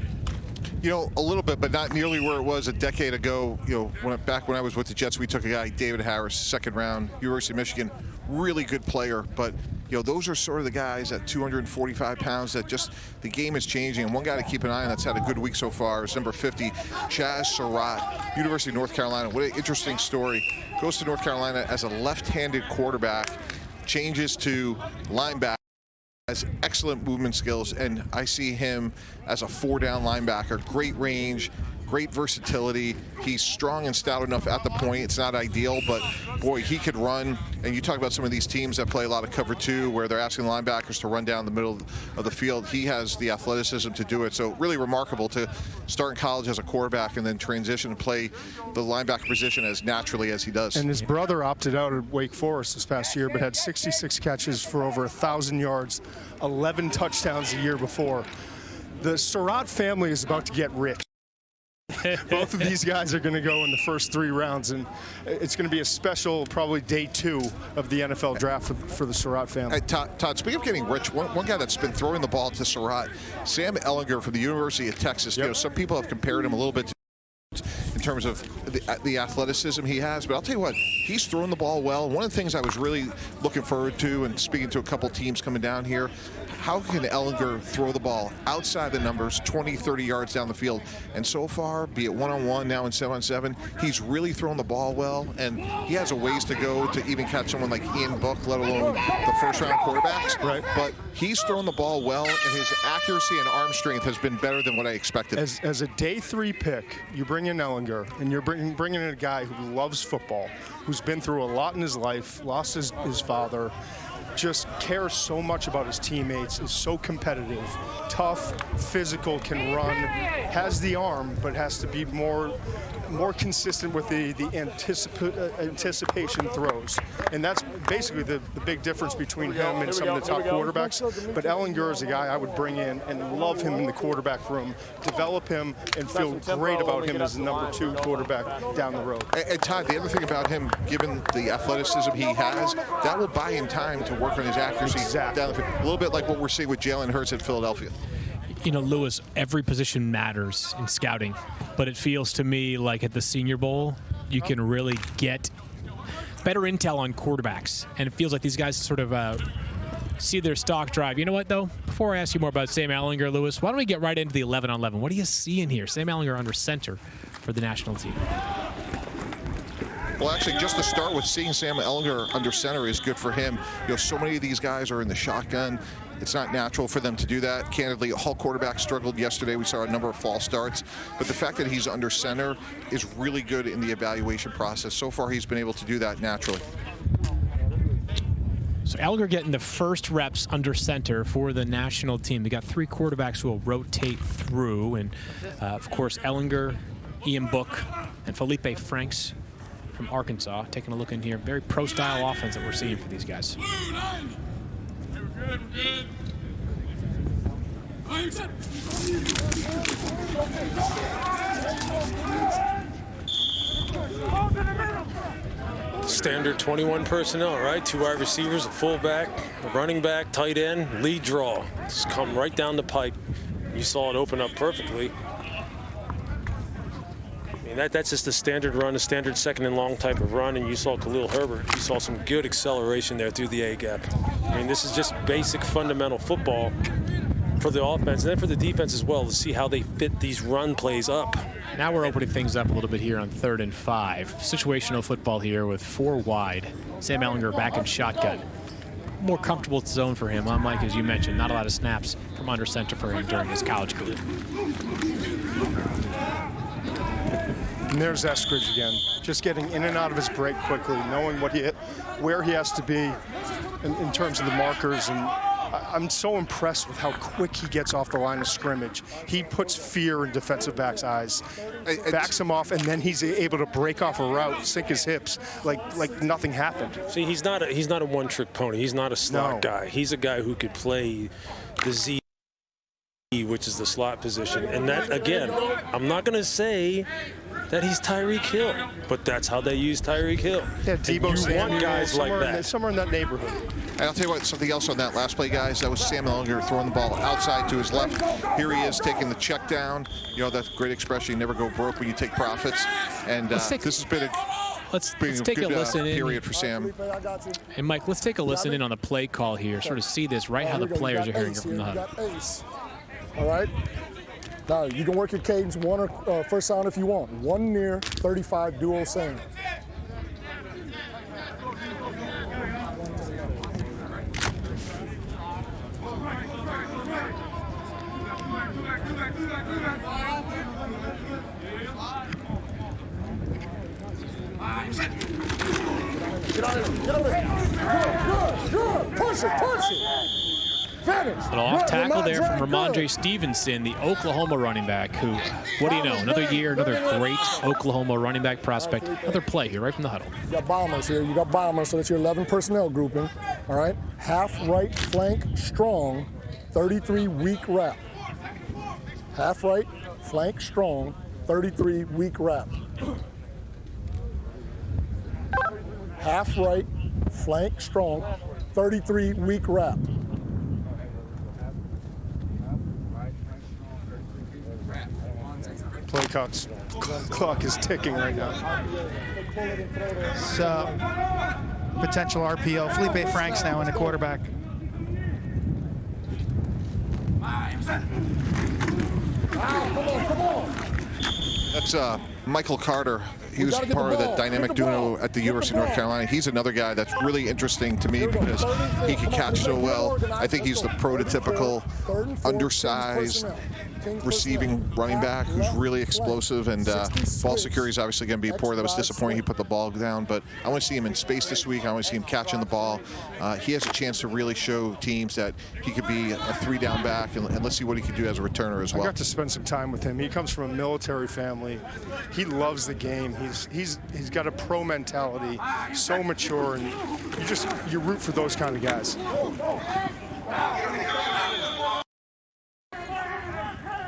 You know, a little bit, but not nearly where it was a decade ago. You know, back when I was with the Jets, we took a guy, David Harris, 2nd round, University of Michigan, really good player. But, you know, those are sort of the guys at 245 pounds that just, the game is changing. And one guy to keep an eye on that's had a good week so far is number 50, Chaz Surratt, University of North Carolina. What an interesting story. Goes to North Carolina as a left-handed quarterback, changes to linebacker. Has excellent movement skills, and I see him as a 4-down linebacker. Great range, great versatility. He's strong and stout enough at the point. It's not ideal, but boy, he could run. And you talk about some of these teams that play a lot of cover 2, where they're asking linebackers to run down the middle of the field. He has the athleticism to do it. So really remarkable to start in college as a quarterback and then transition and play the linebacker position as naturally as he does. And his brother opted out at Wake Forest this past year, but had 66 catches for over 1,000 yards, 11 touchdowns the year before. The Surratt family is about to get rich. Both of these guys are going to go in the first 3 rounds, and it's going to be a special, probably day 2 of the NFL draft for the Surratt family. Hey, Todd, speaking of getting rich, one guy that's been throwing the ball to Surratt, Sam Ehlinger from the University of Texas. Yep. You know, some people have compared him a little bit in terms of the athleticism he has, but I'll tell you what, he's throwing the ball well. One of the things I was really looking forward to, and speaking to a couple teams coming down here, how can Ehlinger throw the ball outside the numbers, 20, 30 yards down the field? And so far, be it 1-on-1, now in 7-on-7, he's really thrown the ball well, and he has a ways to go to even catch someone like Ian Book, let alone the first-round quarterbacks. Right. But he's thrown the ball well, and his accuracy and arm strength has been better than what I expected. As a day 3 pick, you bring in Ehlinger, and you're bringing in a guy who loves football, who's been through a lot in his life, lost his father, just cares so much about his teammates, is so competitive, tough, physical, can run, has the arm, but has to be more consistent with the anticipation throws. And that's basically the big difference between him and some of the top quarterbacks. But Ehlinger is a guy I would bring in and love him in the quarterback room, develop him, and feel great about him as the number 2 quarterback down the road. And Todd, the other thing about him, given the athleticism he has, that will buy him time to work on his accuracy down the field. A little bit like what we're seeing with Jalen Hurts at Philadelphia. You know, Lewis, every position matters in scouting, but it feels to me like at the Senior Bowl, you can really get better intel on quarterbacks, and it feels like these guys sort of see their stock drive. You know what, though? Before I ask you more about Sam Ehlinger, Lewis, why don't we get right into the 11-on-11? What do you see in here? Sam Ehlinger under center for the national team. Well, actually, just to start with, seeing Sam Ehlinger under center is good for him. You know, so many of these guys are in the shotgun. It's not natural for them to do that. Candidly, all quarterbacks struggled yesterday. We saw a number of false starts. But the fact that he's under center is really good in the evaluation process. So far, he's been able to do that naturally. So Ehlinger getting the first reps under center for the national team. They got 3 quarterbacks who will rotate through. And, of course, Ehlinger, Ian Book, and Felipe Franks from Arkansas. Taking a look in here. Very pro-style offense that we're seeing for these guys. Standard 21 personnel, right? 2 wide receivers, a fullback, a running back, tight end, lead draw. Just come right down the pipe. You saw it open up perfectly. I mean, that's just the standard run, a standard second and long type of run, and you saw Khalil Herbert. You saw some good acceleration there through the A-gap. I mean, this is just basic fundamental football for the offense and then for the defense as well, to see how they fit these run plays up. Now we're opening things up a little bit here on 3rd and 5. Situational football here with 4 wide. Sam Ehlinger back in shotgun. More comfortable zone for him, huh, Mike, as you mentioned. Not a lot of snaps from under center for him during his college career. And there's Eskridge again, just getting in and out of his break quickly, knowing where he has to be in terms of the markers. And I'm so impressed with how quick he gets off the line of scrimmage. He puts fear in defensive backs' eyes, backs him off, and then he's able to break off a route, sink his hips like nothing happened. See, he's not a one-trick pony. He's not a slot guy. He's a guy who could play the Z, which is the slot position. And that, again, I'm not going to say that he's Tyreek Hill, but that's how they use Tyreek Hill. Yeah, Debo Samuel, want guys like that. Somewhere in that neighborhood. And I'll tell you what, something else on that last play, guys. That was Sam Ehlinger throwing the ball outside to his left. Here he is taking the check down. You know, that's a great expression. You never go broke when you take profits. And this has been a Let's take a listen period for Sam. And Mike, let's take a listen in on the play call here. Sort of see this right how the players are hearing it from the huddle. All right. Now you can work your cadence one or first sound if you want. 1 near, 35 dual same. Get out of there. Good. Push it. An off tackle there from Ramondre Stevenson, the Oklahoma running back, who, what do you know, another year, another great Oklahoma running back prospect. Another play here right from the huddle. You got bombers here. You got bombers, so that's your 11 personnel grouping. All right. Half right flank strong, 33 weak wrap. Half right flank strong, 33 weak wrap. Half right flank strong, 33 weak wrap. Play clock is ticking right now. So, potential RPO. Felipe Franks now in the quarterback. That's Michael Carter. He was part of the dynamic duo at the University of North Carolina. He's another guy that's really interesting to me because he can catch so well. I think he's the prototypical undersized receiving running back who's really explosive, and ball security is obviously going to be important. That was disappointing. He put the ball down, but I want to see him in space this week. I want to see him catching the ball. He has a chance to really show teams that he could be a 3-down back, and let's see what he can do as a returner as well. I got to spend some time with him. He comes from a military family. He loves the game. He's got a pro mentality, so mature, and you root for those kind of guys.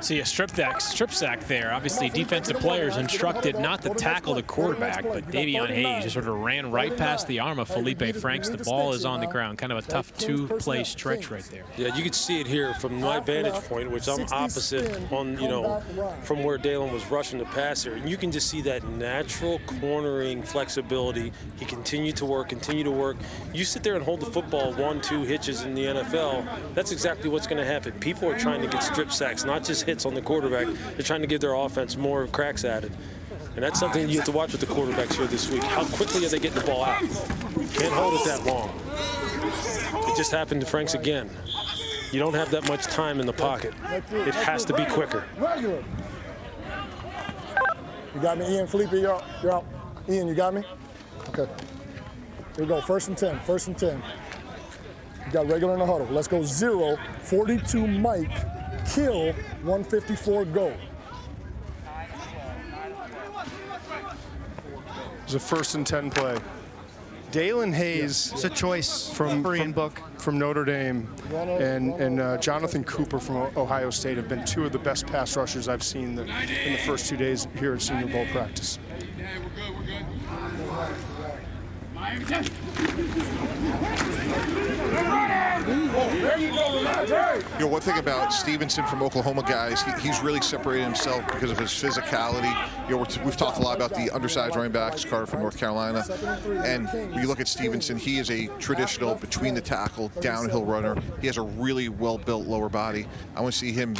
See a strip sack there. Obviously, defensive players instructed not to tackle the quarterback, but Davion Hayes just sort of ran right past the arm of Felipe Franks. The ball is on the ground. Kind of a tough 2-play stretch right there. Yeah, you could see it here from my vantage point, which I'm opposite on, from where Dalen was rushing the passer. And you can just see that natural cornering flexibility. He continued to work. You sit there and hold the football 1-2 hitches in the NFL, that's exactly what's going to happen. People are trying to get strip sacks, not just hits on the quarterback. They're trying to give their offense more cracks at it. And that's something you have to watch with the quarterbacks here this week. How quickly are they getting the ball out? Can't hold it that long. It just happened to Franks again. You don't have that much time in the pocket. It has to be quicker. You got me, Ian? Felipe, you're out. Ian, you got me? Okay. Here we go, 1st and 10, 1st and 10. You got regular in the huddle. Let's go 0, 42 Mike, kill, 154 go. It's a 1st and 10 play. Dalen Hayes, It's a choice from book. From Notre Dame, and Jonathan Cooper from Ohio State have been 2 of the best pass rushers I've seen in the first 2 days here at Senior Bowl practice. You know, one thing about Stevenson from Oklahoma, guys, he's really separated himself because of his physicality. You know, we've talked a lot about the undersized running backs, Carter from North Carolina. And when you look at Stevenson, he is a traditional between the tackle, downhill runner. He has a really well-built lower body. I want to see him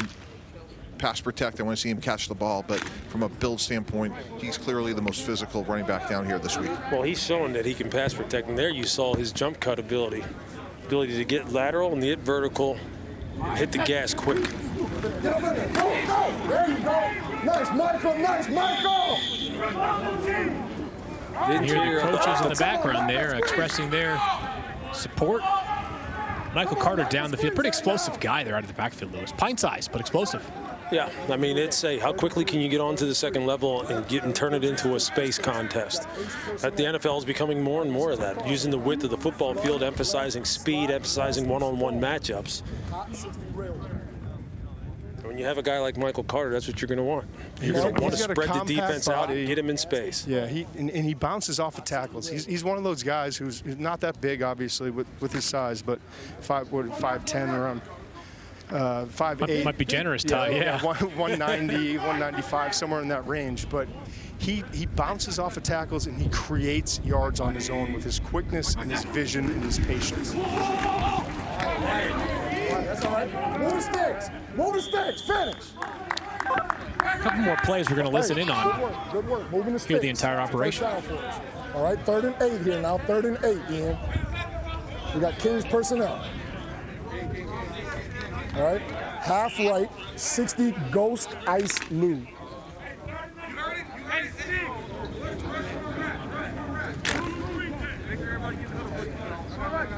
pass protect. I want to see him catch the ball. But from a build standpoint, he's clearly the most physical running back down here this week. Well, he's showing that he can pass protect. And there you saw his jump cut ability to get lateral and get vertical and hit the gas quick. There you go. Nice, Michael. Nice, Michael. You hear the coaches in the background there expressing their support. Michael Carter down the field. Pretty explosive guy there out of the backfield, Lewis. Pint-sized, but explosive. Yeah, I mean, it's how quickly can you get onto the second level and turn it into a space contest? The NFL is becoming more and more of that, using the width of the football field, emphasizing speed, emphasizing one-on-one matchups. When you have a guy like Michael Carter, that's what you're going to want. You're going to want to spread the defense out and get him in space. Yeah, and he bounces off of tackles. He's one of those guys who's not that big, obviously, with his size, but 5'10", around 5'8". Might be generous, Ty. Yeah. 190, 195, somewhere in that range. But he bounces off of tackles and he creates yards on his own with his quickness and his vision and his patience. That's all right. Move the sticks. Move the sticks. Finish. A couple more plays we're going to listen in on. Good work. Good work. Moving the sticks. Hear the entire operation. All right, 3rd and 8 here now. 3rd and 8, Ian. We got Kings personnel. All right, half right, 60 Ghost Ice Lou.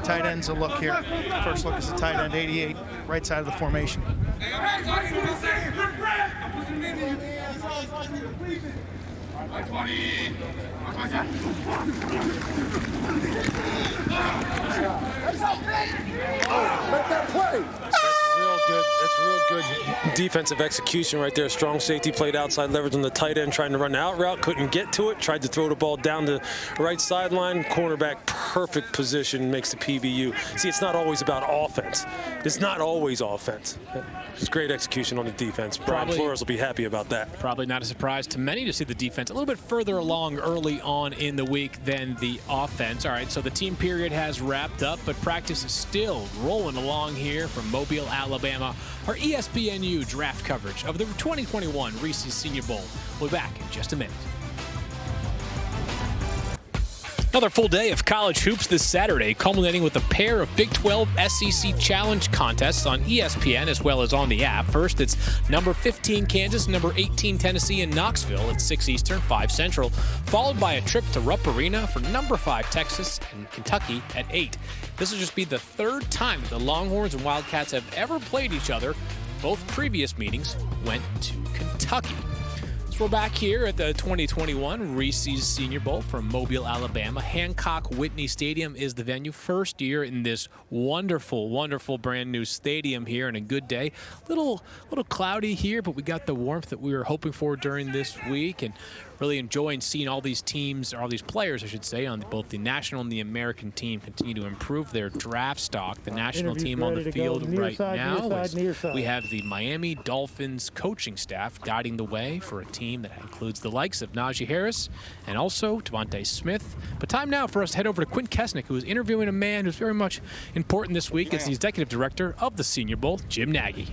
Tight end's a look here. First look is the tight end, 88, right side of the formation. Make that play. That's real good defensive execution right there. Strong safety played outside leverage on the tight end, trying to run the out route, couldn't get to it, tried to throw the ball down the right sideline. Cornerback, perfect position, makes the PBU. See, it's not always about offense. It's not always offense. It's great execution on the defense. Brian Flores will be happy about that. Probably not a surprise to many to see the defense a little bit further along early on in the week than the offense. All right, so the team period has wrapped up, but practice is still rolling along here from Mobile, Alabama. Our ESPNU draft coverage of the 2021 Reese's Senior Bowl. We'll be back in just a minute. Another full day of college hoops this Saturday, culminating with a pair of Big 12 SEC Challenge contests on ESPN as well as on the app. First, it's number 15 Kansas, number 18 Tennessee in Knoxville at 6 Eastern, 5 Central, followed by a trip to Rupp Arena for number 5 Texas and Kentucky at 8. This will just be the 3rd time that the Longhorns and Wildcats have ever played each other. Both previous meetings went to Kentucky. So we're back here at the 2021 Reese's Senior Bowl from Mobile, Alabama. Hancock Whitney Stadium is the venue. First year in this wonderful, wonderful brand new stadium here, and a good day. Little cloudy here, but we got the warmth that we were hoping for during this week, and really enjoying seeing all these teams, or all these players, I should say, on both the national and the American team continue to improve their draft stock. The national team on the field right now we have the Miami Dolphins coaching staff guiding the way for a team that includes the likes of Najee Harris and also Devontae Smith. But time now for us to head over to Quinn Kesnick, who is interviewing a man who's very much important this week as the executive director of the Senior Bowl, Jim Nagy.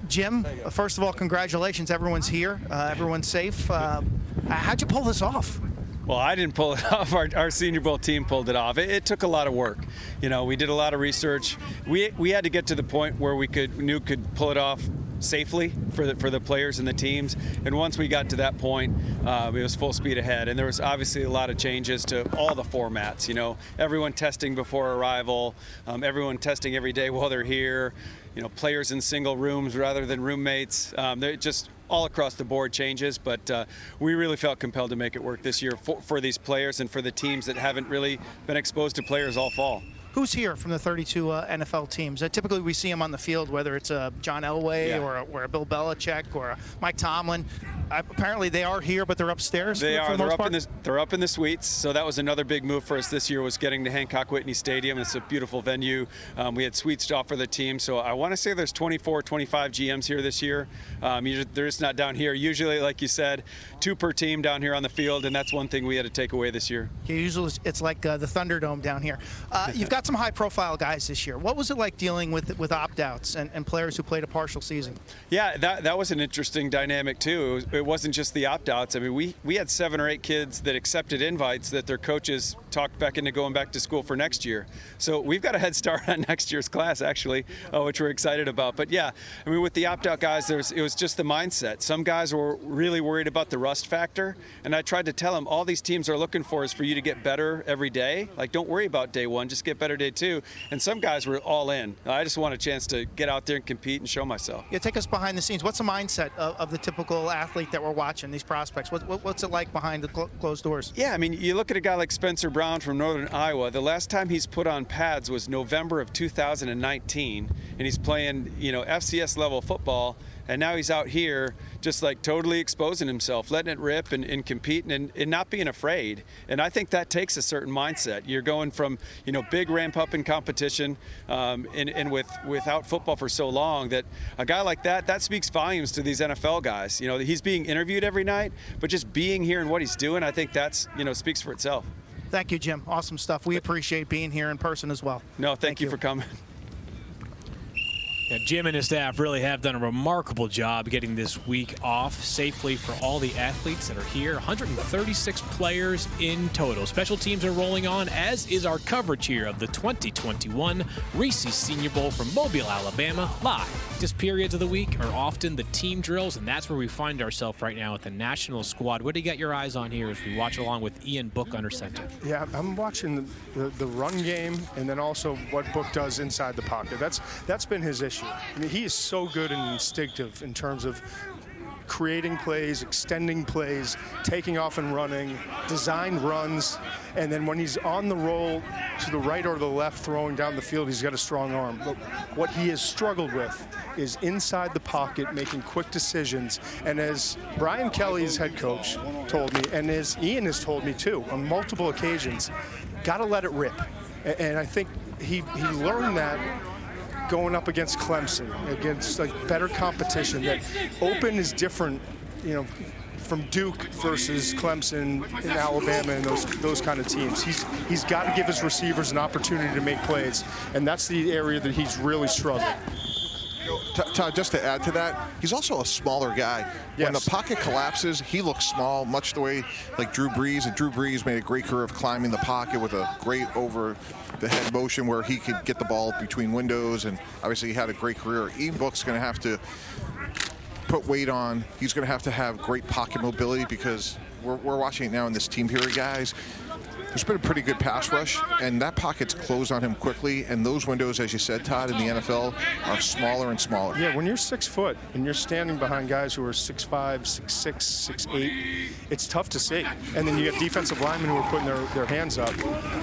Jim, first of all, congratulations. Everyone's here. Everyone's safe. How'd you pull this off? Well, I didn't pull it off. Our Senior Bowl team pulled it off. It took a lot of work. You know, we did a lot of research. We had to get to the point where we could pull it off safely for the players and the teams. And once we got to that point, it was full speed ahead. And there was obviously a lot of changes to all the formats. You know, everyone testing before arrival, everyone testing every day while they're here. You know, players in single rooms rather than roommates. They're just all across the board changes, but we really felt compelled to make it work this year for these players and for the teams that haven't really been exposed to players all fall. Who's here from the 32 NFL teams? Typically, we see them on the field, whether it's John Elway or a Bill Belichick or a Mike Tomlin. Apparently, they are here, but they're upstairs. They are. They're up in the suites. So that was another big move for us this year, was getting to Hancock Whitney Stadium. It's a beautiful venue. We had suites to offer the team. So I want to say there's 24, 25 GMs here this year. They're just not down here. Usually, like you said, 2 per team down here on the field, and that's one thing we had to take away this year. Yeah, usually it's like the Thunderdome down here. You've got some high-profile guys this year. What was it like dealing with opt-outs and players who played a partial season? Yeah, that was an interesting dynamic too. It wasn't just the opt-outs. I mean, we had 7 or 8 kids that accepted invites that their coaches talked back into going back to school for next year. So we've got a head start on next year's class, actually, which we're excited about. But yeah, I mean, with the opt-out guys, it was just the mindset. Some guys were really worried about the rust factor, and I tried to tell them all these teams are looking for is for you to get better every day. Like, don't worry about day 1, just get better day 2. And some guys were all in. I just want a chance to get out there and compete and show myself. Yeah, take us behind the scenes. What's the mindset of the typical athlete that we're watching, these prospects? What's it like behind the closed doors? Yeah, I mean, you look at a guy like Spencer Brown from Northern Iowa. The last time he's put on pads was November of 2019, and he's playing, FCS level football. And now he's out here just like totally exposing himself, letting it rip and competing and not being afraid. And I think that takes a certain mindset. You're going from, big ramp up in competition and without football for so long that a guy like that speaks volumes to these NFL guys. He's being interviewed every night, but just being here and what he's doing, I think that's, speaks for itself. Thank you, Jim. Awesome stuff. We appreciate being here in person as well. No, thank you for coming. Yeah, Jim and his staff really have done a remarkable job getting this week off safely for all the athletes that are here. 136 players in total. Special teams are rolling on, as is our coverage here of the 2021 Reese Senior Bowl from Mobile, Alabama, live. This periods of the week are often the team drills, and that's where we find ourselves right now with the national squad. What do you got your eyes on here as we watch along with Ian Book under center? Yeah, I'm watching the run game and then also what Book does inside the pocket. That's been his issue. I mean, he is so good and instinctive in terms of creating plays, extending plays, taking off and running, design runs, and then when he's on the roll to the right or the left throwing down the field, he's got a strong arm. But what he has struggled with is inside the pocket, making quick decisions. And as Brian Kelly's head coach told me, and as Ian has told me too, on multiple occasions, got to let it rip. And I think he learned that going up against Clemson, against better competition, that open is different, from Duke versus Clemson in Alabama and those kind of teams. He's got to give his receivers an opportunity to make plays, and that's the area that he's really struggled. Todd, just to add to that, he's also a smaller guy. When the pocket collapses, he looks small, much the way like Drew Brees. And Drew Brees made a great career of climbing the pocket with a great over-the-head motion where he could get the ball between windows. And obviously he had a great career. Ian Book's going to have to put weight on. He's going to have great pocket mobility because we're watching it now in this team period, guys. There's been a pretty good pass rush, and that pocket's closed on him quickly, and those windows, as you said, Todd, in the NFL are smaller and smaller. Yeah, when you're 6 foot and you're standing behind guys who are 6'5", 6'6", 6'8", it's tough to see. And then you have defensive linemen who are putting their hands up.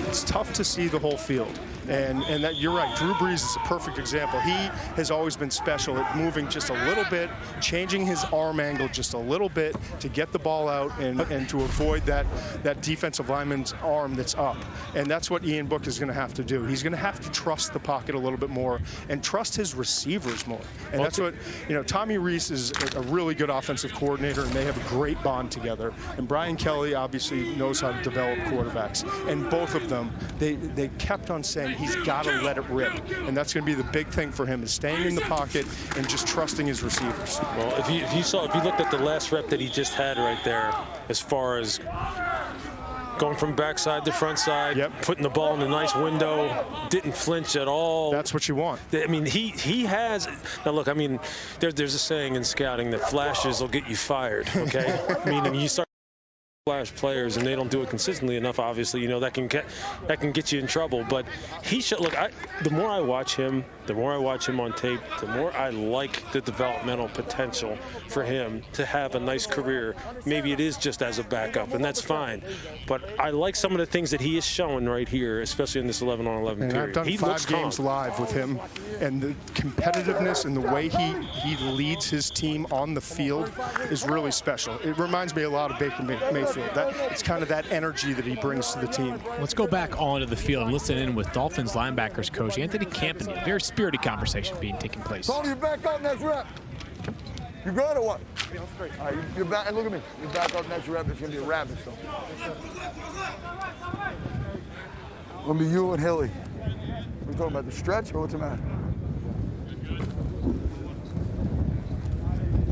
It's tough to see the whole field. And that, you're right, Drew Brees is a perfect example. He has always been special at moving just a little bit, changing his arm angle just a little bit to get the ball out and to avoid that defensive lineman's arm that's up. And that's what Ian Book is going to have to do. He's going to have to trust the pocket a little bit more and trust his receivers more. And that's what, Tommy Reese is a really good offensive coordinator, and they have a great bond together. And Brian Kelly obviously knows how to develop quarterbacks. And both of them, they kept on saying, he's got to let it rip. And that's going to be the big thing for him, is staying in the pocket and just trusting his receivers. Well, if you looked at the last rep that he just had right there, as far as going from backside to front side, putting the ball in a nice window, didn't flinch at all. That's what you want. I mean, he has. Now, look, I mean, there's a saying in scouting that flashes will get you fired, okay? Meaning you start flash players and they don't do it consistently enough, obviously, you know, that can get you in trouble. But he should look. The more I watch him on tape, the more I like the developmental potential for him to have a nice career. Maybe it is just as a backup, and that's fine. But I like some of the things that he is showing right here, especially in this 11-on-11 period. I've done he 5 games live with him, and the competitiveness and the way he leads his team on the field is really special. It reminds me a lot of Baker Mayfield. It's kind of that energy that he brings to the team. Let's go back onto the field and listen in with Dolphins linebackers coach Anthony Campany. Very spirited conversation taking place. Tony, you back up next rep. You good or what? All right, you're back. Look at me. You back up next rep. It's gonna be a rabbit. So. Gonna be you and Hilly. We talking about the stretch or what's the matter?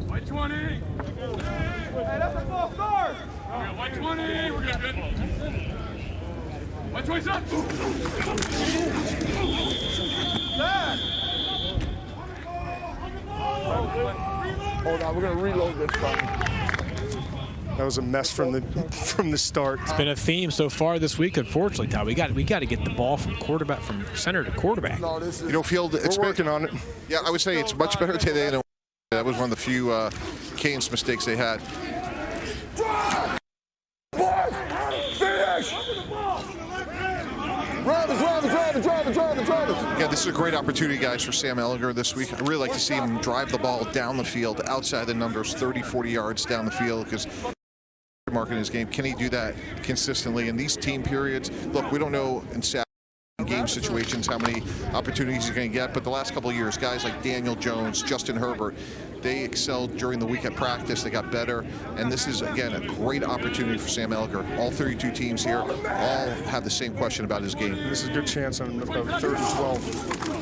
White 20. Hey, that's a false start. White 20. We're good. White 20 up. Hold on, we're gonna reload this time. That was a mess from the start. It's been a theme so far this week, unfortunately, Todd. We got to get the ball from center to quarterback. No, this is, You know, Field, We're working on it. Yeah, I would say it's much better today than that was one of the few Canes mistakes they had. Boys, finish! Drive it. Yeah, this is a great opportunity, guys, for Sam Ehlinger this week. I'd really like to see him drive the ball down the field, outside the numbers, 30, 40 yards down the field, because marking his game. Can he do that consistently in these team periods? Look, we don't know in game situations how many opportunities he's going to get, but the last couple of years, guys like Daniel Jones, Justin Herbert, they excelled during the week at practice. They got better, and this is, again, a great opportunity for Sam Ehlinger. All 32 teams here all have the same question about his game. This is a good chance on about 3rd and 12.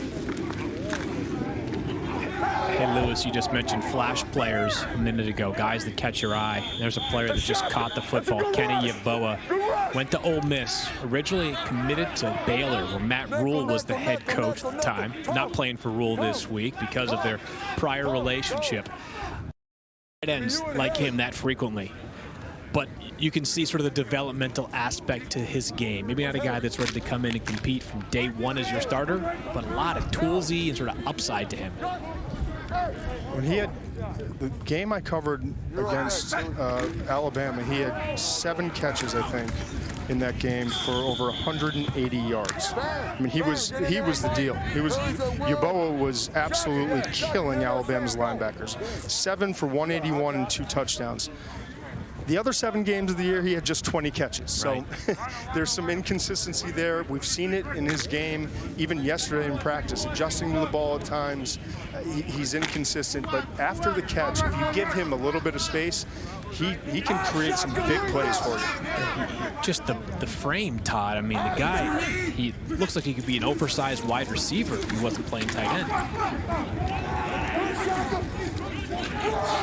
Hey, Lewis, you just mentioned flash players a minute ago, guys that catch your eye. There's a player that just caught the football, Kenny Yeboah. Went to Ole Miss, originally committed to Baylor, where Matt Rule was the head coach at the time. Not playing for Rule this week because of their prior relationship. Tight ends like him that frequently. But you can see sort of the developmental aspect to his game. Maybe not a guy that's ready to come in and compete from day one as your starter, but a lot of toolsy and sort of upside to him. When he had the game I covered against Alabama, he had 7 catches, I think, in that game for over 180 yards. I mean, he was the deal. Yeboah was absolutely killing Alabama's linebackers. 7 for 181 and 2 touchdowns. The other 7 games of the year, he had just 20 catches. So there's some inconsistency there. We've seen it in his game, even yesterday in practice, adjusting to the ball at times. He's inconsistent, but after the catch, if you give him a little bit of space, he can create some big plays for you. Just the frame, Todd. I mean, the guy, he looks like he could be an oversized wide receiver if he wasn't playing tight end.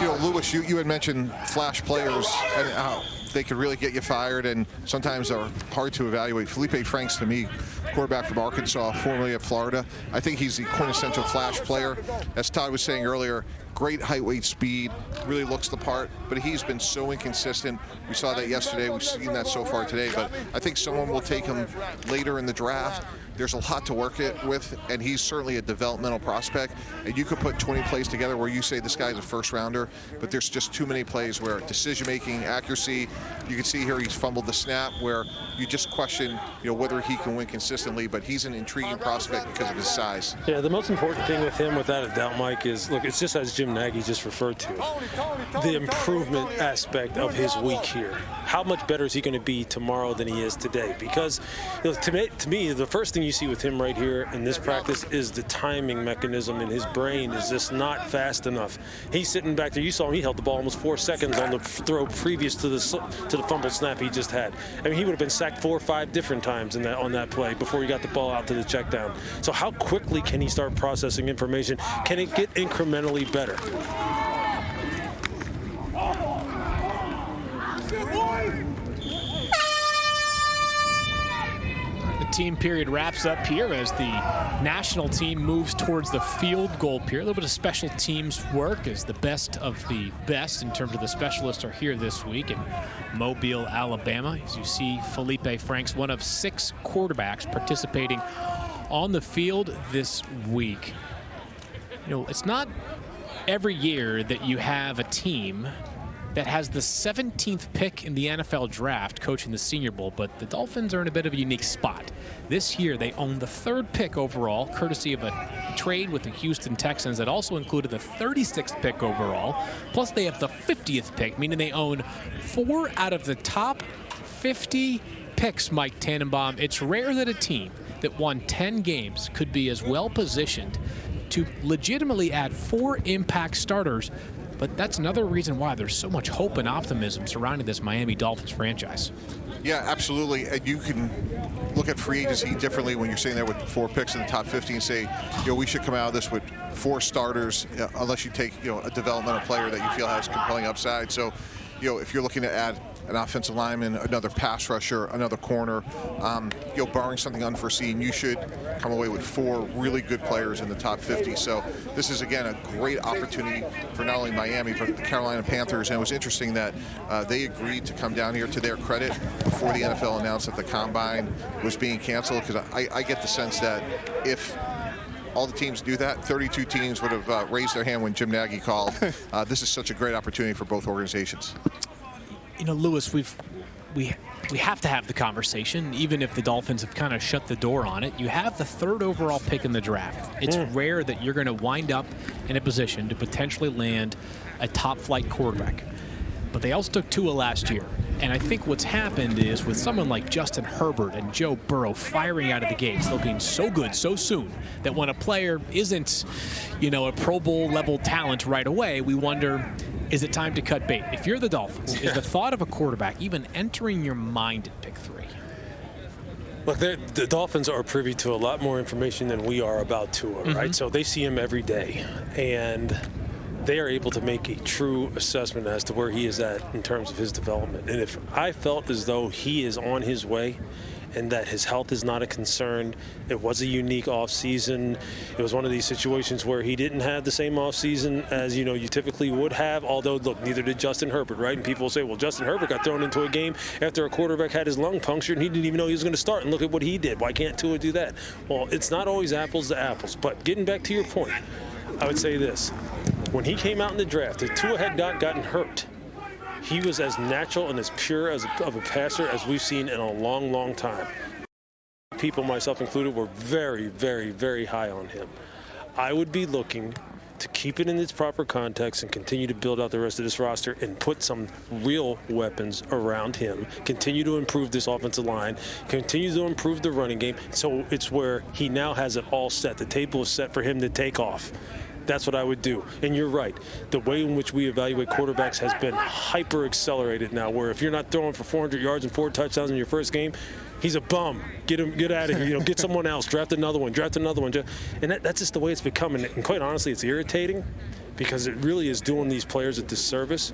You know, Lewis, you had mentioned flash players and how they could really get you fired and sometimes are hard to evaluate. Felipe Franks, to me, quarterback from Arkansas, formerly at Florida, I think he's the quintessential flash player. As Todd was saying earlier, great height, weight, speed, really looks the part, but he's been so inconsistent. We saw that yesterday. We've seen that so far today, but I think someone will take him later in the draft. There's a lot to work it with, and he's certainly a developmental prospect. And you could put 20 plays together where you say this guy's a first rounder, but there's just too many plays where decision-making, accuracy, you can see here he's fumbled the snap where you just question, whether he can win consistently, but he's an intriguing prospect because of his size. Yeah, the most important thing with him, without a doubt, Mike, is, look, it's just as Jim Nagy just referred to, the improvement aspect of his week here. How much better is he going to be tomorrow than he is today? Because to me, the first thing you see with him right here in this practice is the timing mechanism in his brain is just not fast enough. He's sitting back there. You saw him. He held the ball almost 4 seconds on the throw previous to the fumble snap he just had. I mean, he would have been sacked 4 or 5 different times on that play before he got the ball out to the check down. So how quickly can he start processing information? Can it get incrementally better? Team period wraps up here as the national team moves towards the field goal period. A little bit of special teams work as the best of the best in terms of the specialists are here this week in Mobile, Alabama. As you see, Felipe Franks, one of 6 quarterbacks participating on the field this week. You know, it's not every year that you have a team that has the 17th pick in the NFL draft coaching the Senior Bowl, but the Dolphins are in a bit of a unique spot. This year, they own the 3rd pick overall, courtesy of a trade with the Houston Texans that also included the 36th pick overall. Plus, they have the 50th pick, meaning they own 4 out of the top 50 picks, Mike Tannenbaum. It's rare that a team that won 10 games could be as well positioned to legitimately add 4 impact starters. But that's another reason why there's so much hope and optimism surrounding this Miami Dolphins franchise. Yeah, absolutely. And you can look at free agency differently when you're sitting there with 4 picks in the top 50 and say, we should come out of this with 4 starters, unless you take, a developmental player that you feel has compelling upside. So, if you're looking to add an offensive lineman, another pass rusher, another corner, barring something unforeseen, you should come away with 4 really good players in the top 50. So this is, again, a great opportunity for not only Miami, but the Carolina Panthers. And it was interesting that they agreed to come down here, to their credit, before the NFL announced that the Combine was being canceled, because I get the sense that if all the teams do that, 32 teams would have raised their hand when Jim Nagy called. This is such a great opportunity for both organizations. Lewis, we have to have the conversation, even if the Dolphins have kind of shut the door on it. You have the 3rd overall pick in the draft. It's rare that you're going to wind up in a position to potentially land a top-flight quarterback. But they also took Tua last year. And I think what's happened is with someone like Justin Herbert and Joe Burrow firing out of the gates, looking so good so soon, that when a player isn't, a Pro Bowl level talent right away, we wonder, is it time to cut bait? If you're the Dolphins, is the thought of a quarterback even entering your mind at pick 3? Look, the Dolphins are privy to a lot more information than we are about Tua, right? So they see him every day, and they are able to make a true assessment as to where he is at in terms of his development. And if I felt as though he is on his way and that his health is not a concern, it was a unique offseason. It was one of these situations where he didn't have the same offseason as, you typically would have, although, look, neither did Justin Herbert, right? And people will say, well, Justin Herbert got thrown into a game after a quarterback had his lung punctured and he didn't even know he was going to start, and look at what he did. Why can't Tua do that? Well, it's not always apples to apples, but getting back to your point, I would say this. When he came out in the draft, if Tua had not gotten hurt, he was as natural and as pure of a passer as we've seen in a long, long time. People, myself included, were very, very, very high on him. I would be looking to keep it in its proper context and continue to build out the rest of this roster and put some real weapons around him, continue to improve this offensive line, continue to improve the running game. So it's where he now has it all set. The table is set for him to take off. That's what I would do. And you're right. The way in which we evaluate quarterbacks has been hyper-accelerated now, where if you're not throwing for 400 yards and 4 touchdowns in your first game, he's a bum. Get out of here. Get someone else. Draft another one. And that's just the way it's become. And quite honestly, it's irritating because it really is doing these players a disservice.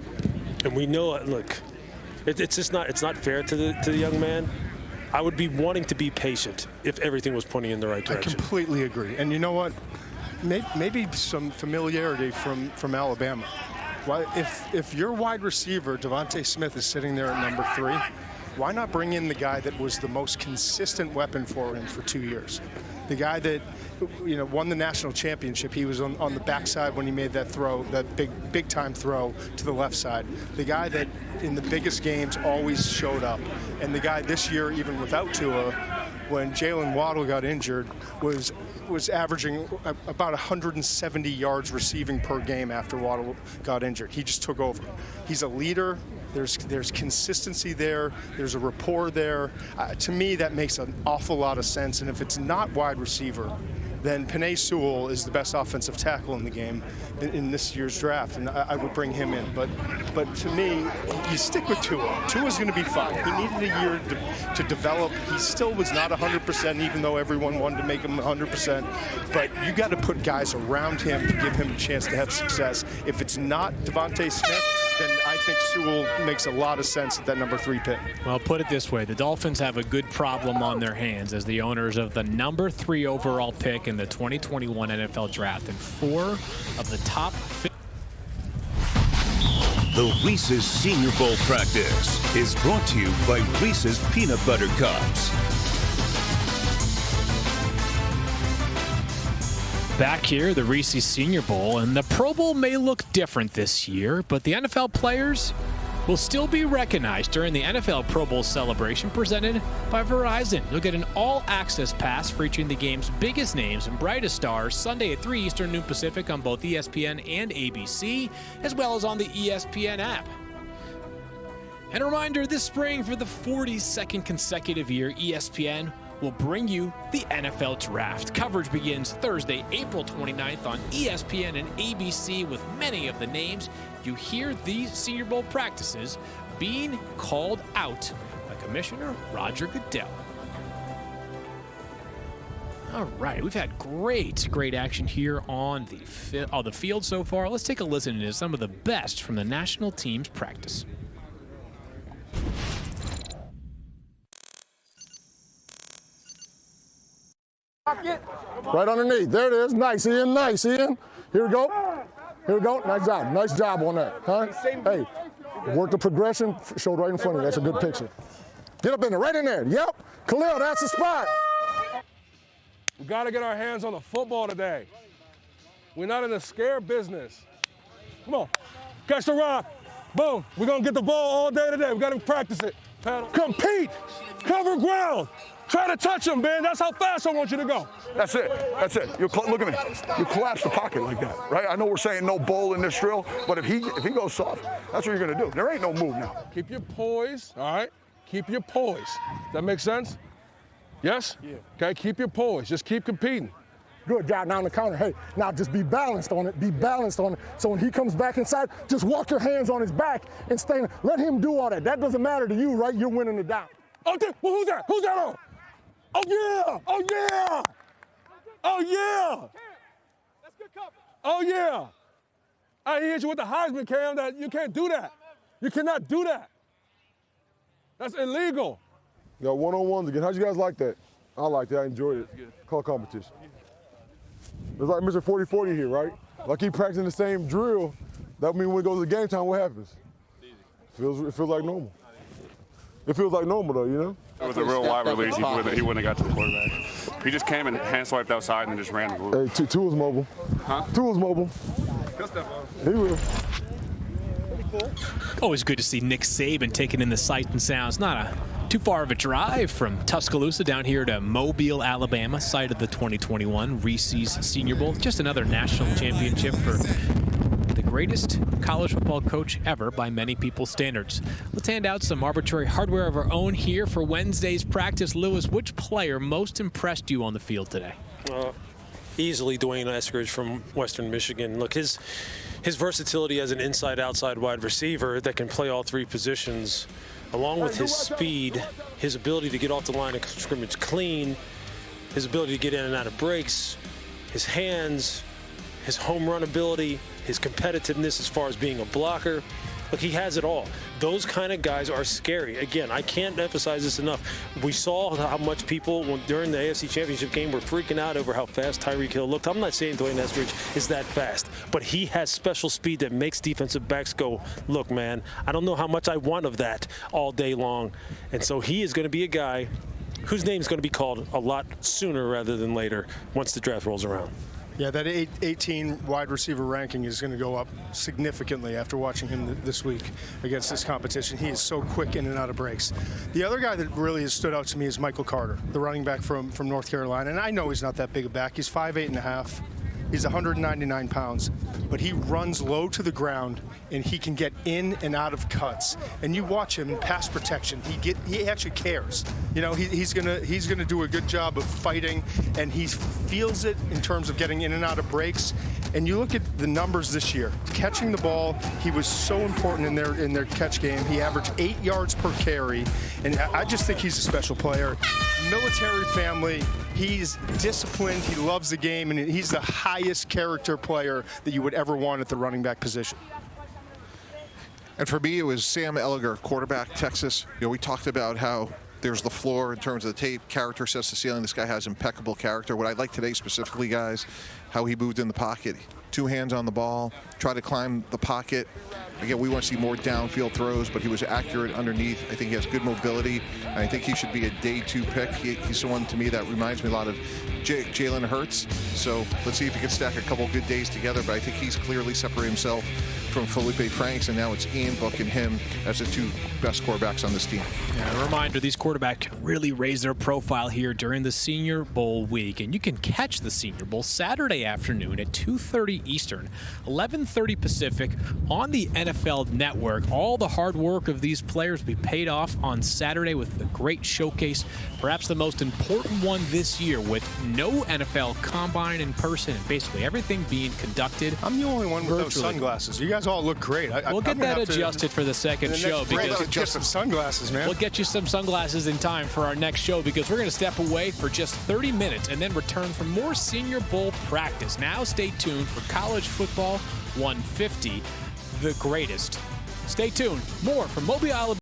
And we know, look, it's just not fair to the young man. I would be wanting to be patient if everything was pointing in the right direction. I completely agree. And you know what? Maybe some familiarity from Alabama. Why, if your wide receiver, Devontae Smith, is sitting there at number 3, why not bring in the guy that was the most consistent weapon for him for 2 years? The guy that, won the national championship. He was on the backside when he made that throw, that big time throw to the left side. The guy that in the biggest games always showed up. And the guy this year, even without Tua, when Jalen Waddle got injured, was averaging about 170 yards receiving per game after Waddle got injured. He just took over. He's a leader. There's consistency there. There's a rapport there. To me, that makes an awful lot of sense. And if it's not wide receiver, then Penei Sewell is the best offensive tackle in the game in this year's draft, and I would bring him in. But to me, you stick with Tua. Tua's going to be fine. He needed a year to develop. He still was not 100%, even though everyone wanted to make him 100%. But you got to put guys around him to give him a chance to have success. If it's not Devontae Smith, then I think Sewell makes a lot of sense at that number 3 pick. Well, put it this way. The Dolphins have a good problem on their hands as the owners of the number 3 overall pick in the 2021 NFL Draft. And 4 of the top 5. The Reese's Senior Bowl practice is brought to you by Reese's Peanut Butter Cups. Back here, the Reese's Senior Bowl, and the Pro Bowl may look different this year, but the NFL players will still be recognized during the NFL Pro Bowl celebration presented by Verizon. You'll get an all-access pass featuring the game's biggest names and brightest stars Sunday at 3 Eastern, noon Pacific on both ESPN and ABC, as well as on the ESPN app. And a reminder, this spring, for the 42nd consecutive year, ESPN will bring you the NFL Draft. Coverage begins Thursday, April 29th on ESPN and ABC with many of the names you hear these Senior Bowl practices being called out by Commissioner Roger Goodell. All right, we've had great action here on the field so far. Let's take a listen to some of the best from the national team's practice. Right underneath. There it is. Nice, Ian. Nice, Ian. Here we go. Here we go. Nice job. Nice job on that. Huh? Hey, work the progression. Showed right in front of you. That's a good picture. Get up in there. Right in there. Yep. Khalil, that's the spot. We got to get our hands on the football today. We're not in the scare business. Come on. Catch the rock. Boom. We're going to get the ball all day today. We got to practice it. Paddle. Compete. Cover ground. Try to touch him, man. That's how fast I want you to go. That's it. That's it. Look at me. You collapse the pocket like that, right? I know we're saying no bull in this drill, but if he goes soft, that's what you're going to do. There ain't no move now. Keep your poise, all right? Keep your poise. That make sense? Yes? Yeah. Okay, keep your poise. Just keep competing. Good job now on the counter. Hey, now just be balanced on it. Be balanced on it. So when he comes back inside, just walk your hands on his back and stay. Let him do all that. That doesn't matter to you, right? You're winning the down. Oh, well, who's that? Who's that on? Oh, yeah! Oh, yeah! Oh, yeah! That's good coverage. Oh, yeah! I hit you with the Heisman, Cam. That you can't do that. You cannot do that. That's illegal. You got one-on-ones again. How'd you guys like that? I liked it. I enjoyed it. Call competition. It's like Mr. 40-40 here, right? If I keep practicing the same drill, that means when it goes to game time, what happens? It feels like normal. It feels like normal, though, you know? It was a real wide release. He wouldn't have got to the quarterback. He just came and hand swiped outside and just ran the move. Hey, Tua's mobile. Huh? Tua's mobile. Good stuff, He will. Always good to see Nick Saban taking in the sights and sounds. Not too far of a drive from Tuscaloosa down here to Mobile, Alabama, site of the 2021 Reese's Senior Bowl. Just another national championship for the greatest college football coach ever by many people's standards. Let's hand out some arbitrary hardware of our own here for Wednesday's practice. Lewis, which player most impressed you on the field today? Easily Dwayne Eskridge from Western Michigan. Look, his versatility as an inside-outside wide receiver that can play all 3 positions, along with his speed, his ability to get off the line of scrimmage clean, his ability to get in and out of breaks, his hands, his home run ability, his competitiveness as far as being a blocker. Look, he has it all. Those kind of guys are scary. Again, I can't emphasize this enough. We saw how much people during the AFC Championship game were freaking out over how fast Tyreek Hill looked. I'm not saying Dwayne Eskridge is that fast, but he has special speed that makes defensive backs go, look, man, I don't know how much I want of that all day long. And so he is going to be a guy whose name is going to be called a lot sooner rather than later once the draft rolls around. Yeah, that 18 wide receiver ranking is going to go up significantly after watching him this week against this competition. He is so quick in and out of breaks. The other guy that really has stood out to me is Michael Carter, the running back from North Carolina. And I know he's not that big a back. He's 5'8.5", He's 199 pounds, but he runs low to the ground and he can get in and out of cuts. And you watch him in pass protection. He actually cares. You know, he's gonna do a good job of fighting, and he feels it in terms of getting in and out of breaks. And you look at the numbers this year, catching the ball, he was so important in their catch game. He averaged 8 yards per carry, and I just think he's a special player. Military family, he's disciplined, he loves the game, and he's the highest character player that you would ever want at the running back position. And for me, it was Sam Ellinger, quarterback, Texas. You know, we talked about how there's the floor in terms of the tape. Character sets the ceiling. This guy has impeccable character. What I like today specifically, guys, how he moved in the pocket. 2 hands on the ball, tried to climb the pocket. Again, we want to see more downfield throws, but he was accurate underneath. I think he has good mobility. I think he should be a day 2 pick. He's the one to me that reminds me a lot of Jalen Hurts. So let's see if he can stack a couple good days together. But I think he's clearly separated himself from Felipe Franks, and now it's Ian Book and him as the 2 best quarterbacks on this team. Yeah, a reminder, these quarterbacks can really raise their profile here during the Senior Bowl week. And you can catch the Senior Bowl Saturday afternoon at 2:30 Eastern, 11:30 Pacific on the NFL Network. All the hard work of these players will be paid off on Saturday with a great showcase, perhaps the most important one this year, with no NFL combine in person and basically everything being conducted. I'm the only one with those sunglasses. You guys all look great. We'll get that adjusted for the second show. Because get some sunglasses, man. We'll get you some sunglasses in time for our next show, because we're going to step away for just 30 minutes and then return for more Senior Bowl practice. Now stay tuned for College Football 150, the greatest. Stay tuned. More from Mobile, Alabama.